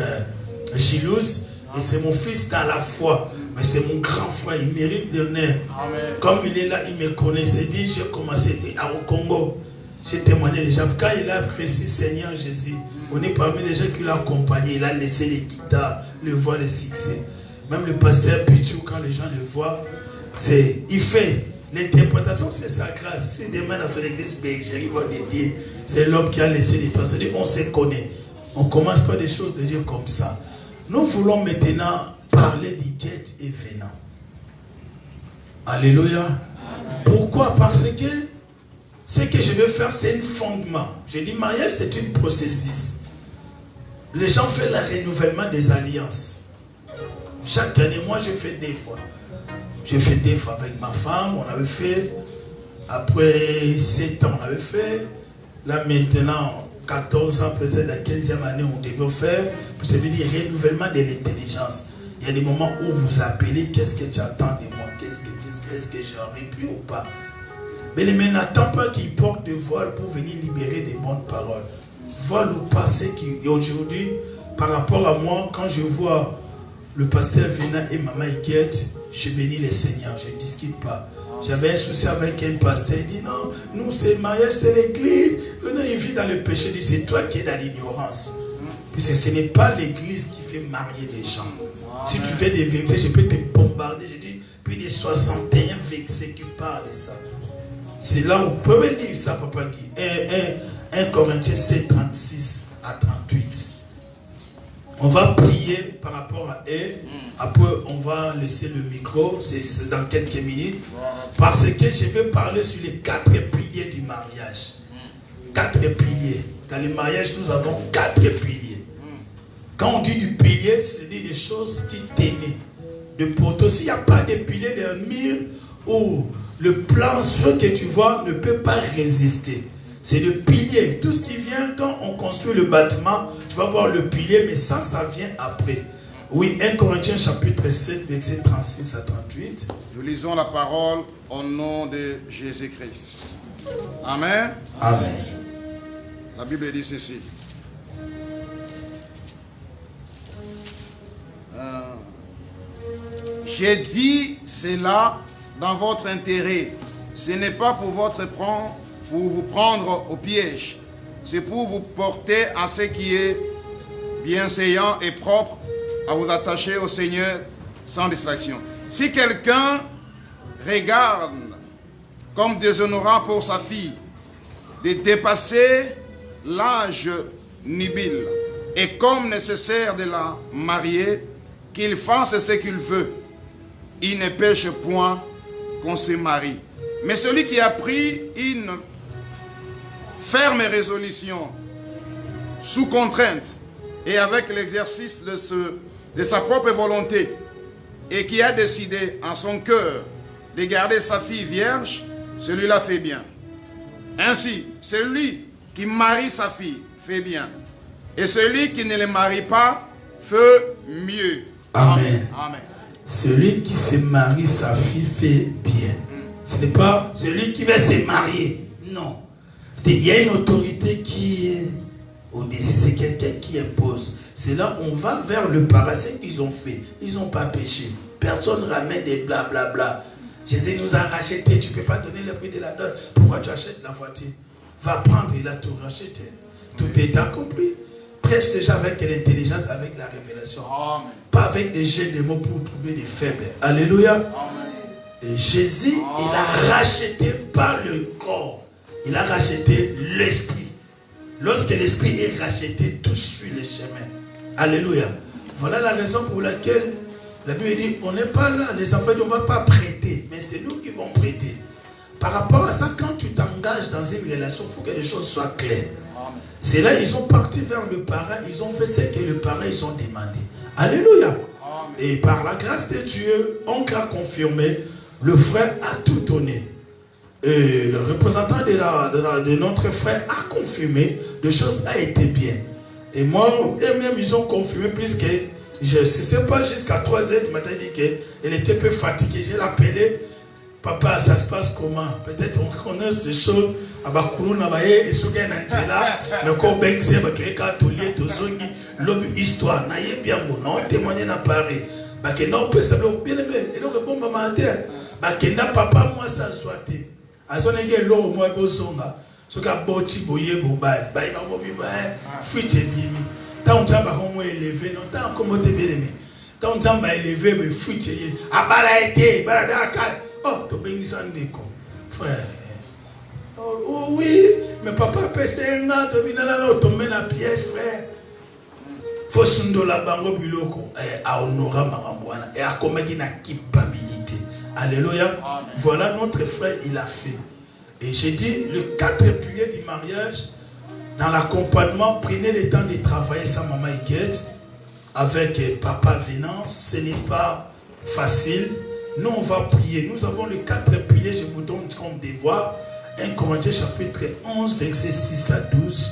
Chilouz. Et c'est mon fils dans la foi. Mais c'est mon grand frère, il mérite l'honneur. Comme il est là, il me connaît. C'est dit, j'ai commencé au Congo. J'ai témoigné déjà. Quand il a apprécié Seigneur Jésus, on est parmi les gens qui l'ont accompagné. Il a laissé les guitares, le voix, le succès. Même le pasteur Pichou, quand les gens le voient, il fait. L'interprétation, c'est sa grâce. Si demain dans son église bergerie, va le dire, c'est l'homme qui a laissé les temps. C'est-à-dire, on se connaît. On ne commence pas des choses de Dieu comme ça. Nous voulons maintenant parler d'Iguette et Vénan. Alléluia. Pourquoi? Parce que ce que je veux faire, c'est un fondement. Je dis mariage, c'est un processus. Les gens font le renouvellement des alliances. Chaque année, moi, je fais 2 fois. Je fais 2 fois avec ma femme. On avait fait, après 7 ans, on avait fait. Là, maintenant, 14 ans, peut-être la 15e année, on devait faire. Ça veut dire renouvellement de l'intelligence. Il y a des moments où vous appelez, qu'est-ce que tu attends de moi? Est-ce que j'aurais pu ou pas? Mais n'attends pas qu'il porte de voile pour venir libérer des bonnes paroles. Voile ou pas, c'est qu'aujourd'hui, par rapport à moi, quand je vois le pasteur Vena et Maman Iguette, je bénis les seigneurs, je ne discute pas. J'avais un souci avec un pasteur, il dit non, nous c'est le mariage, c'est l'église. Il vit dans le péché, il dit c'est toi qui es dans l'ignorance. Puisque ce n'est pas l'église qui fait marier les gens. Si tu fais des vexés, je peux te bombarder. Je dis, puis des 61 vexés qui parlent de ça. C'est là où vous pouvez lire ça, Papa Guy. 1 Corinthiens 7, 36 à 38. On va prier par rapport à eux. Après, on va laisser le micro. C'est dans quelques minutes. Parce que je vais parler sur les 4 piliers du mariage. 4 piliers. Dans le mariage, nous avons 4 piliers. Quand on dit du pilier, c'est des choses qui tenaient. De poteau. S'il n'y a pas de pilier, de mur ou le plan, ce que tu vois, ne peut pas résister. C'est le pilier. Tout ce qui vient quand on construit le bâtiment, tu vas voir le pilier, mais ça vient après. Oui, 1 Corinthiens chapitre 7, verset 36 à 38. Nous lisons la parole au nom de Jésus-Christ. Amen. Amen. La Bible dit ceci. J'ai dit cela dans votre intérêt. Ce n'est pas pour vous prendre au piège. C'est pour vous porter à ce qui est bienséant et propre, à vous attacher au Seigneur sans distraction. Si quelqu'un regarde comme déshonorant pour sa fille de dépasser l'âge nubile et comme nécessaire de la marier, qu'il fasse ce qu'il veut. Il ne pêche point qu'on se marie. Mais celui qui a pris une ferme résolution sous contrainte et avec l'exercice de sa propre volonté et qui a décidé en son cœur de garder sa fille vierge, celui-là fait bien. Ainsi, celui qui marie sa fille fait bien. Et celui qui ne le marie pas fait mieux. Amen. Amen. Celui qui se marie sa fille fait bien. Ce n'est pas celui qui va se marier. Non. Il y a une autorité qui est au-dessus. C'est quelqu'un qui impose. C'est là on va vers le paradis qu'ils ont fait. Ils n'ont pas péché. Personne ne ramène des blablabla. Jésus nous a racheté. Tu ne peux pas donner le prix de la dot. Pourquoi tu achètes la voiture? Va prendre, il a tout racheté. Tout est accompli. Prêche déjà avec l'intelligence, avec la révélation. Amen. Pas avec des jeux de mots pour trouver des faibles. Alléluia. Amen. Et Jésus, il a racheté par le corps. Il a racheté l'esprit. Lorsque l'esprit est racheté, tout suit le chemin. Alléluia. Voilà la raison pour laquelle la Bible dit, on n'est pas là, les enfants, on ne va pas prêter, mais c'est nous qui vont prêter. Par rapport à ça, quand tu t'engages dans une relation, il faut que les choses soient claires. C'est là ils ont parti vers le parrain, ils ont fait ce que le parrain ils ont demandé. Alléluia. Amen. Et par la grâce de Dieu, on a confirmé, le frère a tout donné. Et le représentant de notre frère a confirmé, les choses a été bien. Et moi, eux-mêmes, ils ont confirmé, puisque je ne sais pas, jusqu'à 3h du matin, il dit qu'elle était un peu fatiguée. Je l'ai appelé, papa, ça se passe comment? Peut-être on connaît ces choses. Abakuru baye esuke na nzela nako bengse batuye katolier tozongi lobi histoire na ye bien bon non témoigner na Paris bakenda opesa lo bien aimé et donc bomba mater bakenda papa moi ça soité azonenge lo moi bosonga soka boti boye bobali baye ba bobi ba fuite bimi tant tamba comme élevé non tant comme te bien aimé tant tamba élevé me fuite ye abala été balada ka oh to bengisa ndeko frère. Oh oui, mais papa pesenga dominana na tomber na piège frère. Faut sundo la bango biloko a honora maramboana et a commettre na culpabilité. Alléluia. Amen. Voilà notre frère, il a fait. Et j'ai dit, le 4 piliers du mariage, dans l'accompagnement, prenez le temps de travailler sans maman Iguette, avec papa venant, ce n'est pas facile. Nous, on va prier. Nous avons les 4 piliers, je vous donne comme devoir. 1 Corinthiens chapitre 11, verset 6 à 12.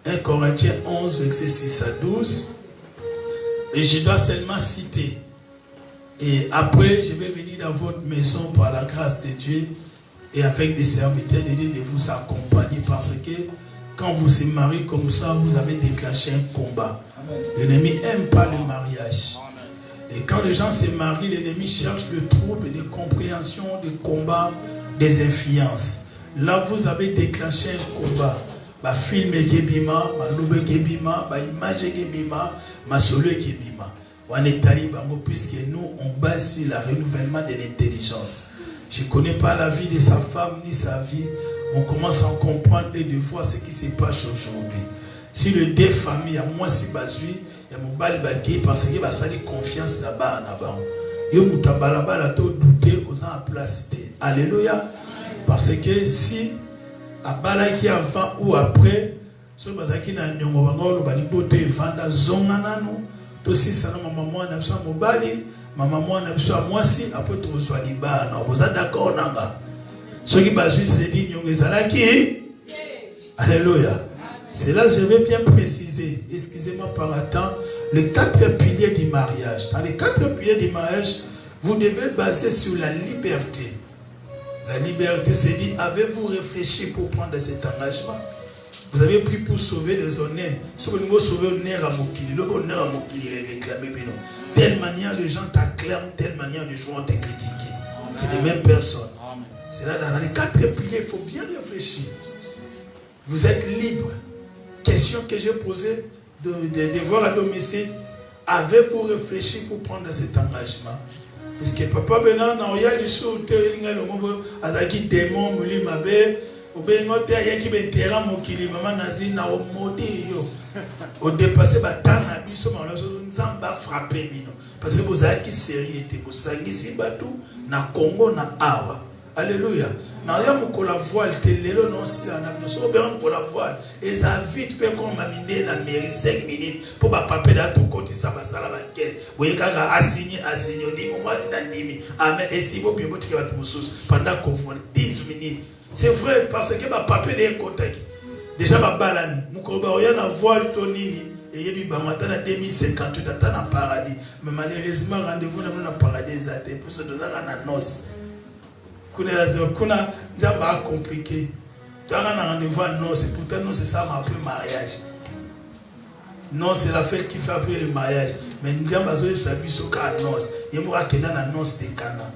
1 Corinthiens 11, verset 6 à 12. Et je dois seulement citer. Et après, je vais venir dans votre maison par la grâce de Dieu et avec des serviteurs de Dieu de vous accompagner parce que quand vous vous mariez comme ça, vous avez déclenché un combat. L'ennemi n'aime pas le mariage. Et quand les gens se marient, l'ennemi cherche le trouble, des compréhensions, des combats, des influences. Là, vous avez déclenché un combat. Ma film Gebima, ma lobe Gebima, ma image Gebima, ma solo Gebima. On est allé puisque nous, on base sur le renouvellement de l'intelligence. Je ne connais pas la vie de sa femme ni sa vie. On commence à comprendre et de voir ce qui se passe aujourd'hui. Si le deux familles, à moi si basui, il y a mon bal bagé parce qu'il va salir confiance là-bas en avant. Et on a douté aux gens en place. Alléluia. Parce que si à balaki avant ou après, si on a qui n'a nyongo bango bani bote vanda zonga nanu, to si ça na maman na biso mobali, maman na biso moi si après to zo liba na vous êtes d'accord nanga. Ce qui bazui c'est dit nyongo ezalaki. Alléluia. C'est là que je vais bien préciser, excusez-moi par attendre, les 4 piliers du mariage. Dans les 4 piliers du mariage, vous devez baser sur la liberté. La liberté, c'est dit, avez-vous réfléchi pour prendre cet engagement? Vous avez pris pour sauver les honneurs. Si vous voulez sauver l'honneur à Mokili, l'honneur à Mokili est réclamé. Telle manière, les gens t'acclament, telle manière, les gens te critiquent. C'est les mêmes personnes. C'est là, dans les 4 piliers, il faut bien réfléchir. Vous êtes libre. Question que j'ai posée de devoir à domicile. Avez-vous réfléchi pour prendre cet engagement? Puisque papa venant, il y a des choses où il y a des démons, il y a des maman nazi na omodi yo au dépasser batana biso nzamba frapper bino parce que vous avez qui sérieux vous sangisi batu na Congo na awa. Alléluia. Na ya mukola voile telelo non si na biso bien pour la voile et ça vite fait comme maminde na mairie 5 minutes pour ba paper da tout côté ça va sala banquet boye kaka assigné ndi moi na ndimi amen et si vous bien botiki batu mususu pendant qu'on 10 minutes. C'est vrai parce que ma papier est contact. Déjà ma balani, mukoba oya na voile tonini et yebi ba matana 2058 atana paradis. Mais malheureusement rendez-vous na paradis zate pour se donner na noce. Kuna nzamba compliqué. Tu as un rendez-vous à noce, pourtant non c'est ça après mariage. Non, c'est la fête qui fait après le mariage. Mais nzamba zo sabi soka noce. Yemo akena na noce de Cana.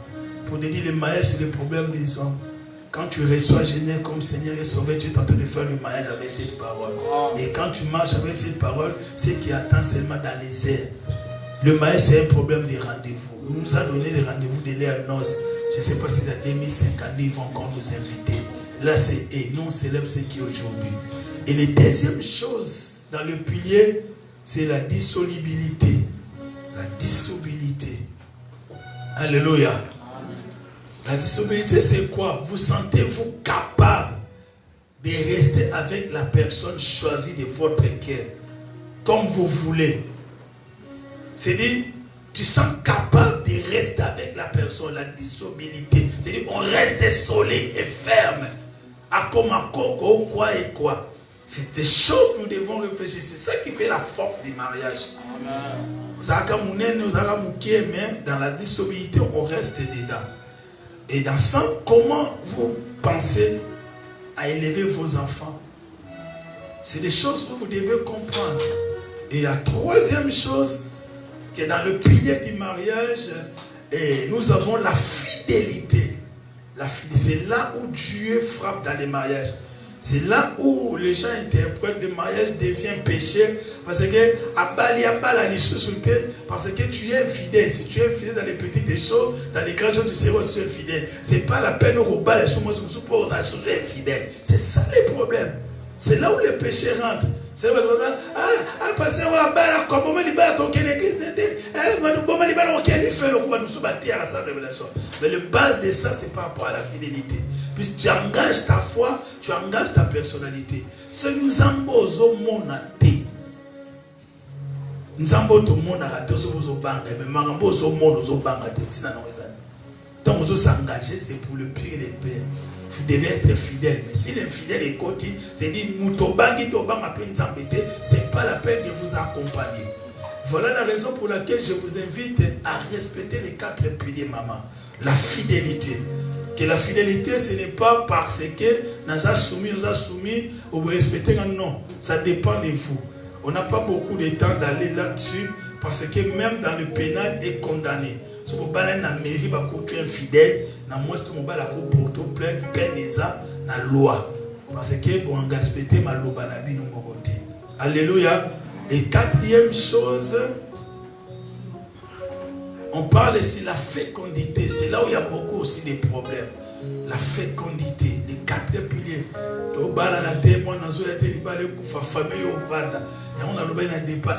Pour te dire le mariage c'est le problème des hommes. Quand tu reçois Jésus comme Seigneur et Sauveur, tu es en train de faire le mariage avec cette parole. Et quand tu marches avec cette parole, c'est qui attend seulement dans les airs. Le mariage, c'est un problème de rendez-vous. Il nous a donné les rendez-vous de l'air noces. Je ne sais pas si la 2050, ils vont encore nous inviter. Là, c'est et nous, on célèbre ce qui est aujourd'hui. Et la deuxième chose dans le pilier, c'est la dissolubilité. La dissolubilité. Alléluia. La dissolubilité, c'est quoi? Vous sentez-vous capable de rester avec la personne choisie de votre cœur, comme vous voulez. C'est-à-dire, tu sens capable de rester avec la personne, la dissolubilité. C'est-à-dire, on reste solide et ferme. À comme à coco, quoi et quoi. C'est des choses que nous devons réfléchir. C'est ça qui fait la force du mariage. Vous avez mais dans la dissolubilité, on reste dedans. Et dans ça, comment vous pensez à élever vos enfants? C'est des choses que vous devez comprendre. Et la troisième chose, que dans le pilier du mariage, nous avons la fidélité. C'est là où Dieu frappe dans les mariages. C'est là où les gens interprètent le mariage devient péché. Parce que parce que tu es fidèle. Si tu es fidèle dans les petites choses, dans les grandes choses, tu seras aussi fidèle. Ce n'est pas la peine au bas les choses fidèle. C'est ça le problème. C'est là où les péchés rentrent. C'est vrai, passer à Bala, comme on libère ton l'église, on libère il fait le coup, nous sommes bâtis à sa révélation. Mais le base de ça, c'est par rapport à la fidélité. Puisque tu engages ta foi, tu engages ta personnalité. C'est une zambo zo monate. Nzambo to mona raté zo banga, mais mangambo zo mono zo banga te tina no ezali. Donc vous s'engager, c'est pour le pire des pères. Vous devez être fidèle. Mais si l'infidèle est côté, c'est-à-dire c'est pas la peine de vous accompagner. Voilà la raison pour laquelle je vous invite à respecter les 4 piliers, maman. La fidélité. Que la fidélité, ce n'est pas parce que nous avons soumis ou vous respectez. Non, ça dépend de vous. On n'a pas beaucoup de temps d'aller là-dessus parce que même dans le pénal est condamné. Si vous avez la mairie, tu es infidèle, tu porter plainte, la loi. Parce que vous avez respecté ma loi. Alléluia. Et 4e chose, on parle ici de la fécondité. C'est là où il y a beaucoup aussi de problèmes. La fécondité, les 4 piliers.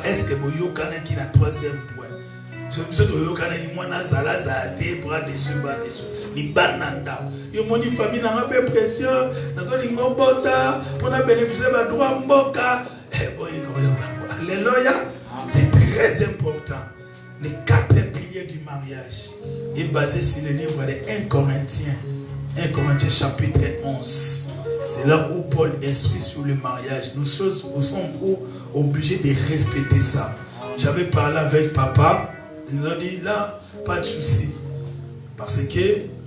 Est-ce que vous avez qui la 3e point? Je me suis dit, ni bananda yo moni famille na ngabe pression nazo lingo bota pona bénéficier ba droit mboka alléluia. C'est très important. Les 4 piliers du mariage est basé sur le livre de 1 Corinthiens chapitre 11. C'est là où Paul instruit sur le mariage. Nous sommes obligés de respecter ça. J'avais parlé avec papa. Il nous a dit là, pas de souci. Parce que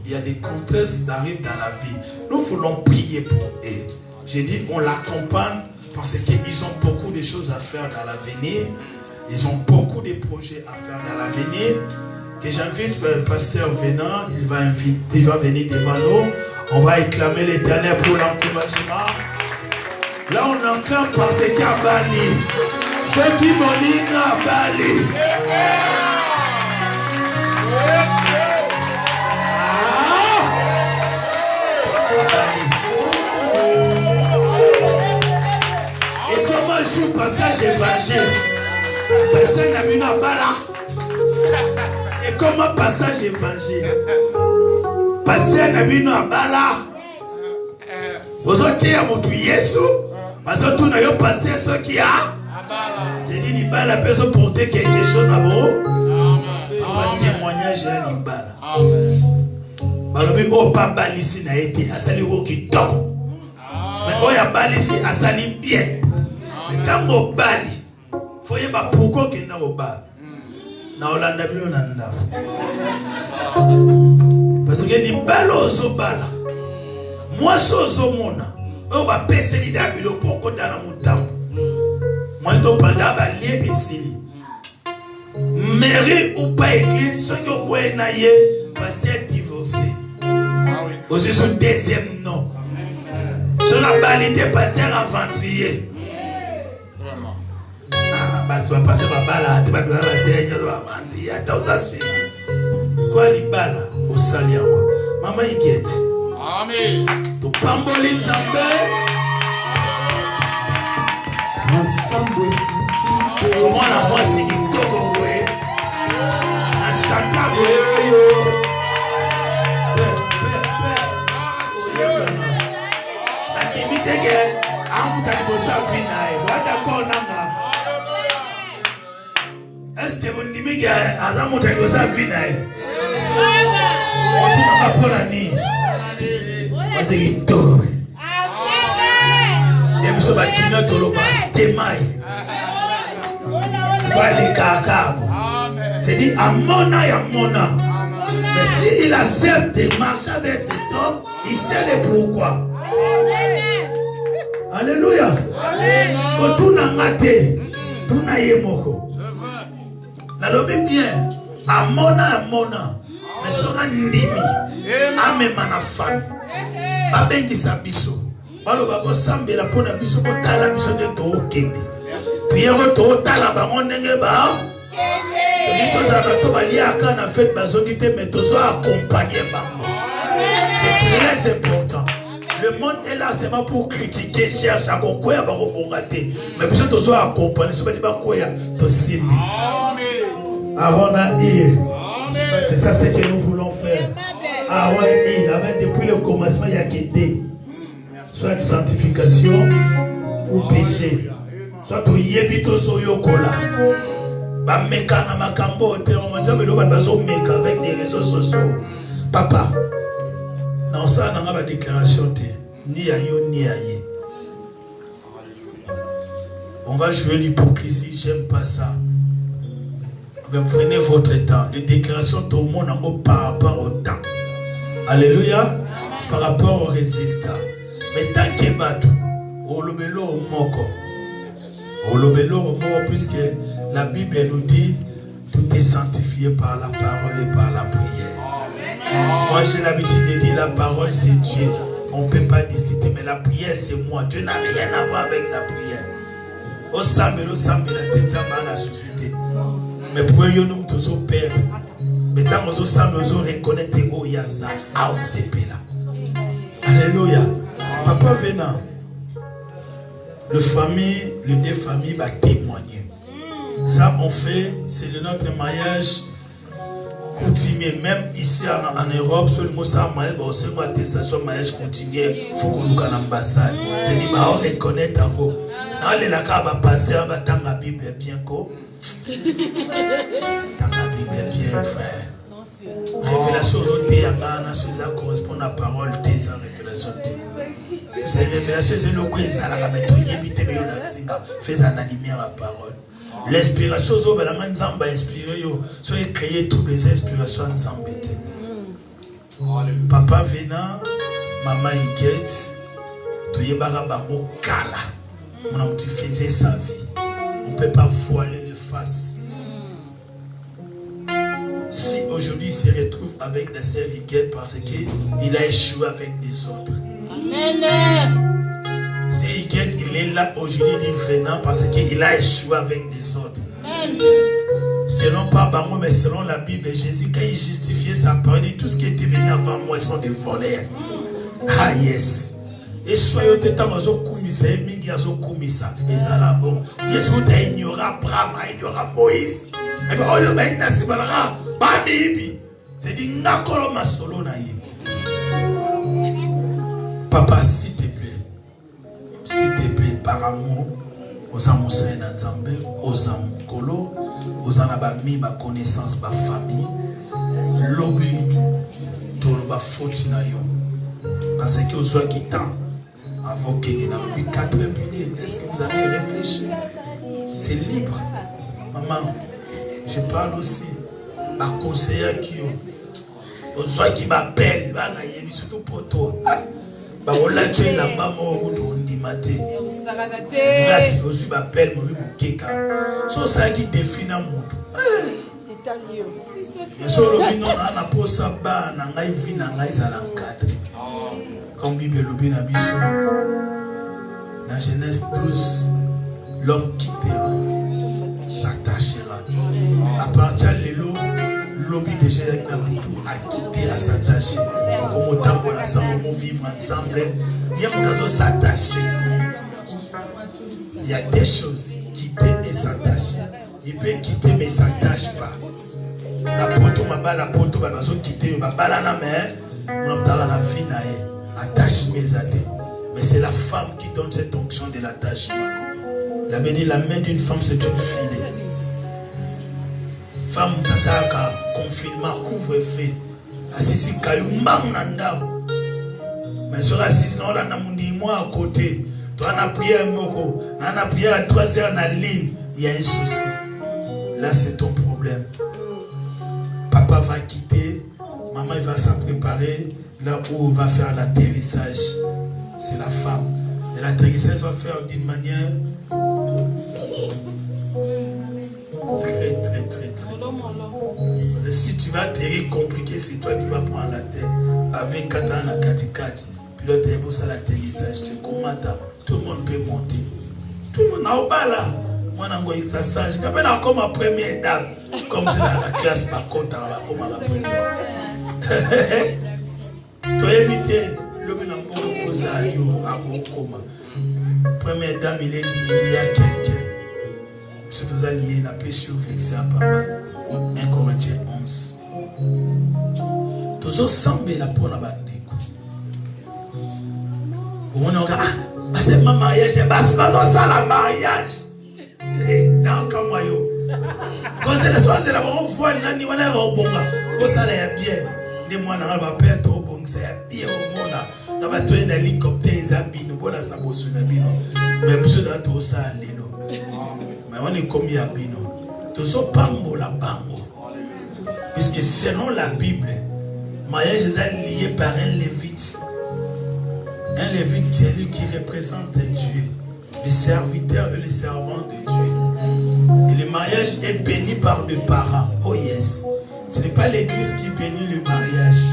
il y a des contrastes qui arrivent dans la vie. Nous voulons prier pour eux. J'ai dit, on l'accompagne parce qu'ils ont beaucoup de choses à faire dans l'avenir. Ils ont beaucoup de projets à faire dans l'avenir. Et j'invite le pasteur Venant, il va venir devant nous. On va acclamer l'Éternel pour l'encouragement. Là, on entend parce qu'il y a Bali. Ceux qui m'ont dit à Bali. Et comment je suis passage évangile? Personne n'a vu nos bala. Et comment passage évangile? Pasteur n'a vu nos bala. Vous êtes à votre Yesu. Parce que tout n'a pas pasteur ce qui a. C'est dit qu'il va la personne porter quelque chose à vous. Pas de témoignage à l'Ibala. Balobi o pa balisi na été asali wo kitoko. Mais o ya balisi asali bien. Mais tango bali foye ba pourquoi que na oba. Na olanda bino na nda. Parce que ni balo zo bala. Moi sozo mona. O ba peseli da bilo poko dans la mutambo. Moi to panda ba lié ici. Mairie ou pas église, ceux qui ont naïe, pasteur divorcé. Aussi son 2e nom. Sur la balité, pasteur aventurier. Ah, parce que tu vas passer ma balle, tu vas passer, tu vas aventurier, attends ça c'est. Quoi les balles au salut? Maman inquiète. Amen. Tu pambolines en bas. Comment la moi c'est qui toque ouais. À Santa la limite que amuta bossa finae. Wa d'accord nanga. Est-ce que vous dites que amuta bossa finae? On n'a pas pour la nuit. Parce qu'il toque. Et nous sommes à Kino Toloba, Stemai. C'est dit Amona et Amona. Mais s'il accepte de marcher avec cet homme, il sait le pourquoi. Alléluia. Quand tout n'a maté, tout n'a yémoko. La lobby bien. Amona, Amona. Mais sera ndimi. Amena na famille. Abengi sabiso. Balo babo sambe la pona biso ko tala biso de to kende. Pierre to tala ba ndenge ba. C'est très important. Le monde est là seulement pour critiquer, cherche à quoi à rater. Mais puis tu dois accompagner, tu vas quoi to simbi. Aaron a dit, c'est ça ce que nous voulons faire. Aaron et Il, depuis le commencement, il y a qu'aider. Soit sanctification ou péché. Soit tu yebito soyokola. Ba meka na makambo te on m'a dit mais l'on bazo meka avec des réseaux sociaux. Papa, non ça n'a pas de déclaration te ni ayo ni aye. On va jouer l'hypocrisie, j'aime pas ça. Vous prenez votre temps. Les déclarations tout le monde par rapport au temps. Alléluia. Par rapport au résultat. Mais tant que bateau, olobelo moko. Olobelo moko puisque la Bible nous dit tout est sanctifié par la parole et par la prière. Moi j'ai l'habitude de dire la parole c'est Dieu. On ne peut pas discuter mais la prière c'est moi. Dieu n'a rien à voir avec la prière. Au samedi la tête à la société. Mais pour eux nous tous perdre. Mais tant que nous reconnaître au yaza au CP là. Alléluia. Papa venant, les deux familles va témoigner. Ça on fait, c'est notre mariage coutumier. Même ici en Europe, sur le mot ça mariage, c'est une attestation mariage coutumier. Il faut qu'on nous ait l'ambassade. C'est-à-dire on reconnaît un mot. Dans les lacas, pasteur va dans la Bible bien quoi. Dans la Bible bien frère. Révélation aujourd'hui à Ghana, ça correspond à la parole des révélations. C'est une révélation, c'est le quoi ça la méthode yébité mais on a singa fait un animé à la parole. L'inspiration zo ba la nzamba inspiré yo, so créer toutes les inspirations ensemble. Papa Vena, maman Iguette, to yebara bango kala. Mon homme tu faisait sa vie. On ne peut pas voiler les faces. Si aujourd'hui il se retrouve avec la sœur Iguette parce qu'il a échoué avec les autres. Amen. C'est Iguette, il est là aujourd'hui, il dit venant parce qu'il a échoué avec les autres. Amen. Selon pas Bango, mais selon la Bible, Jésus, quand il justifiait sa parole, il dit tout ce qui était venu avant moi sont des voleurs. Ah yes. Et soyez au tétan, vous avez commis et mingi azo komisa. Et ça là bon. Jésus t'a ignoré Abraham, ignoré Moïse. Et bien, on a dit c'est pas bibi. C'est dit nakolo masolo na ye. Papa, s'il te plaît, par amour, aux amours na Nzambe, aux amukolo, aux anabami, ma connaissance, ma famille, lobby, tout le faute na yo. Parce que vous soyez qui temps, avant qu'il y ait 4 piliers, est-ce que vous avez réfléchi? C'est libre. Maman, je parle aussi à conseiller qui aux soins qui m'appellent, surtout pour toi. Barola tu es là-bas, moi, on dit maté. Là, tu m'appelles, moi, je suis so ça qui définit un monde. Mais sur le vin, on a posé ça bas, on a vu, on a vu, comme Bible le na biso. Dans Genèse 12, l'homme quittera, s'attachera. À partir de l'eau, l'objet déjà a quitté à s'attacher. Comme autant qu'on a ensemble, on vivre ensemble, il y a besoin de s'attacher. Il y a des choses, quitter et s'attacher. Il peut quitter mais il ne s'attache pas. La poto m'a la poto va quitter mais m'a la main, on a la vie nae. Attache mes athées. Mais c'est la femme qui donne cette onction de l'attachement. La main d'une femme, c'est une filet. Femme, ça confinement, couvre-feu. Assisi kayu mananda. Mais sur assistant, on a mundi moi à côté. Toi, on a prié un moko. On a prié à 3 heures dans la ligne. Il y a un souci. Là, c'est ton problème. Papa va quitter. Maman, il va s'en préparer. Là où on va faire l'atterrissage, c'est la femme. Et l'atterrissage va faire d'une manière très. Parce que si tu vas atterrir compliqué, c'est toi qui vas prendre la tête. Avec Katana Katikati, puis là tu es pour ça l'atterrissage. Tu commences, tout le monde peut monter. Tout le monde n'a pas là. Moi, je suis sage. Je suis encore ma première dame. Comme c'est la classe, par contre, comme ma première. Tu as évité le Ozayo, Agokoma. Première dame, il est lié à quelqu'un. Ce que vous avez lié, n'a pas su vexer à papa. 1 Corinthiens 11. Toujours semblé la pour la bande. On a dit, c'est ma mariage, c'est pas ça la mariage. Non, comme moi, yo. Quand c'est la soirée, c'est la bonne fois, il n'y a pas de bonga. Quand ça est bien, des mois, on va perdre trop bon, c'est bien au monde. On va tourner un hélicoptère, ils abîment, voilà, ça va se faire. Mais vous êtes tout ça, Lino. Mais on est comme il y a Bino. Tout ça, Pambo, la Pambo. Puisque selon la Bible, le mariage est lié par un lévite. Un lévite, c'est lui qui représente Dieu, le serviteur et le servant de Dieu. Et le mariage est béni par les parents. Oh yes. Ce n'est pas l'église qui bénit le mariage.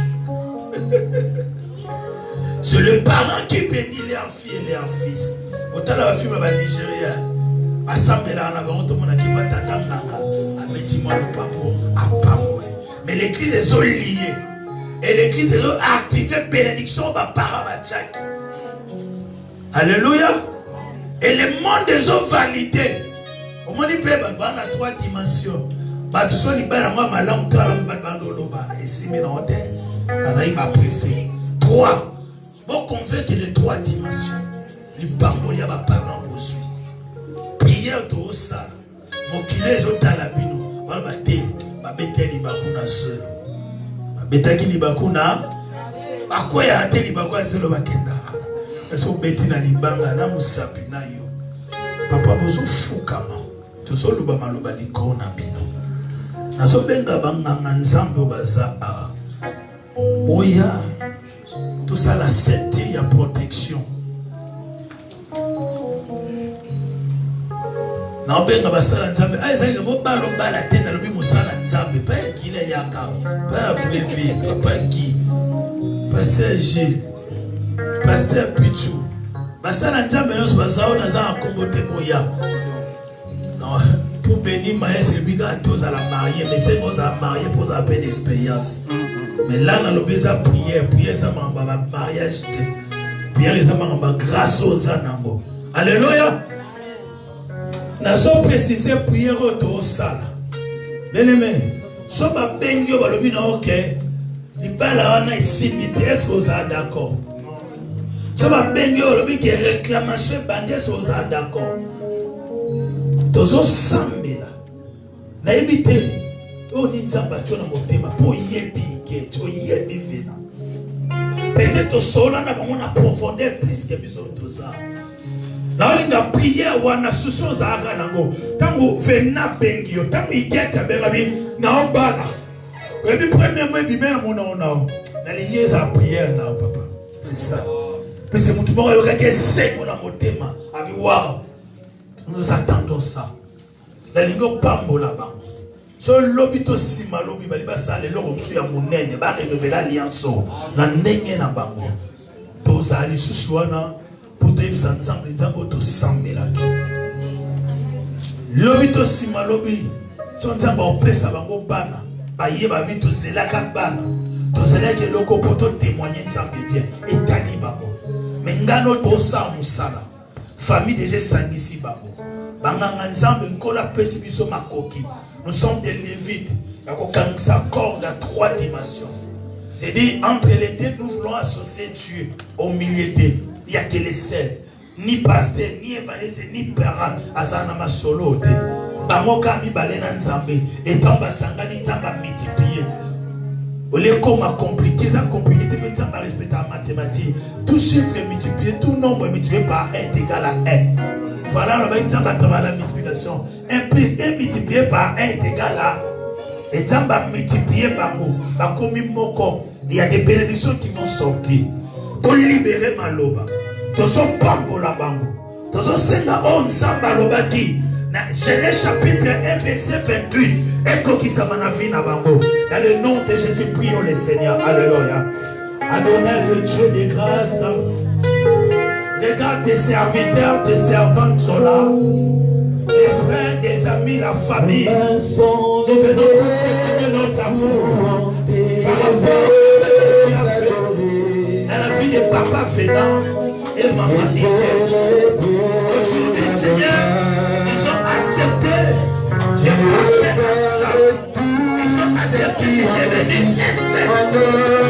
C'est le parent qui bénit leurs filles et leurs fils. Autant la fille va Nigeria. Mais l'église est so liée. Et l'église est so activée bénédiction par parents. Alléluia. Et le monde est so validé. Au monde il peut avoir 3 dimensions. Bah tout ça libère moi ma langue toi la bandoloba et si mais non il m'a pressé 3. Bon convaincre les 3 dimensions. Les parents il y a pas parents aussi. Prière de ça. Mon kilé zota la bino. On va te ba bete li bakuna seul. Ba betaki li bakuna. Ba quoi ya te li bakuna seul ba kenda. Parce que beti na libanga na musapi na yo. Papa bozo fukama. Tozo luba maloba likona bino. Nazo benga banganga nzambe baza a. Oya. Tout ça la ceinture ya protection. Na benga basala nzambe. Ay ça ngo balo bala tena lobi musala nzambe. Pa kile yaka. Pa plevi, papa qui. Pasteur Gilles. Pasteur Pichou. Basala nzambe nos bazao na za kombote boya. Non, pour bénir maïs le biga tous à la mariée, mais c'est nous à marier pour avoir une expérience. Mais là dans le besoin prière ça m'a mariage, prière ça m'a grâce aux anambo. Alléluia. Nous sommes précisé prière au sala. Bien aimé, so ba bengio ba lobi na ok. Li bala wana isimite est-ce que vous êtes d'accord? So ba bengio lobi que réclamation bandé so vous êtes d'accord? Tozo sambela na ebite o ni nzamba tona motema po yebi ke to yebi fena peut-être sola na bango na profondeur plus que biso toza na olinga prière wana suso za aga nango tango vena bengio tango igeta berabi na obala ebi premier moi bi mena mona ona na liye za prière na papa c'est ça parce que mutu moko yoka ke seko na motema abi wow. Nous attendons ça. La ligue pambo là-bas. So lobito sima lobi baliba sale lo opsu ya monene ba révéler l'alliance na ndenge na bango. To sali susuana pour te nzambe nzambo to sambela. Lobito sima lobi so nzambo opesa bango bana. Ba yeba bitu zelaka bana. To zelaka loko poto témoigner nzambe bien etali bango. Mengano to sa musala. Famille déjà sangisi babo. Banganga nzambe nkola pesi biso makoki. Nous sommes des lévites. Yakokangisa corde à 3 dimensions. J'ai dit entre les deux nous voulons associer Dieu au milieu d'eux. Il n'y a que les seuls. Ni pasteur, ni évangéliste, ni parent. Asana ma solo te. Bamoka mi balena nzambe. Etant basangani nzamba multiplier. Au lieu qu'on m'a compliqué, ça compliqué, mais ça m'a respecté en mathématiques. Tout chiffre est multiplié, tout nombre est multiplié par 1 est égal à 1. Voilà, on va dire la multiplication. 1 plus 1 multiplié par 1 est égal à. Et ça va multiplier par mot. Il y a des bénédictions qui vont sortir. Pour libérer ma loba. Tout son pambo la bambo. Tout son senga on samba loba qui. Genèse chapitre 1 verset 28. Dans le nom de Jésus, prions le Seigneur. Alléluia. Adonai le Dieu de grâce. Regarde tes serviteurs, tes servantes sont là. Les frères, les amis, la famille. Nous venons pour témoigner notre amour. Par rapport à ce que tu as fait. Dans la vie de papa, Vénan et maman Iguette. Aujourd'hui, Seigneur, ils ont accepté de marcher ensemble. Ils ont accepté de devenir un seul.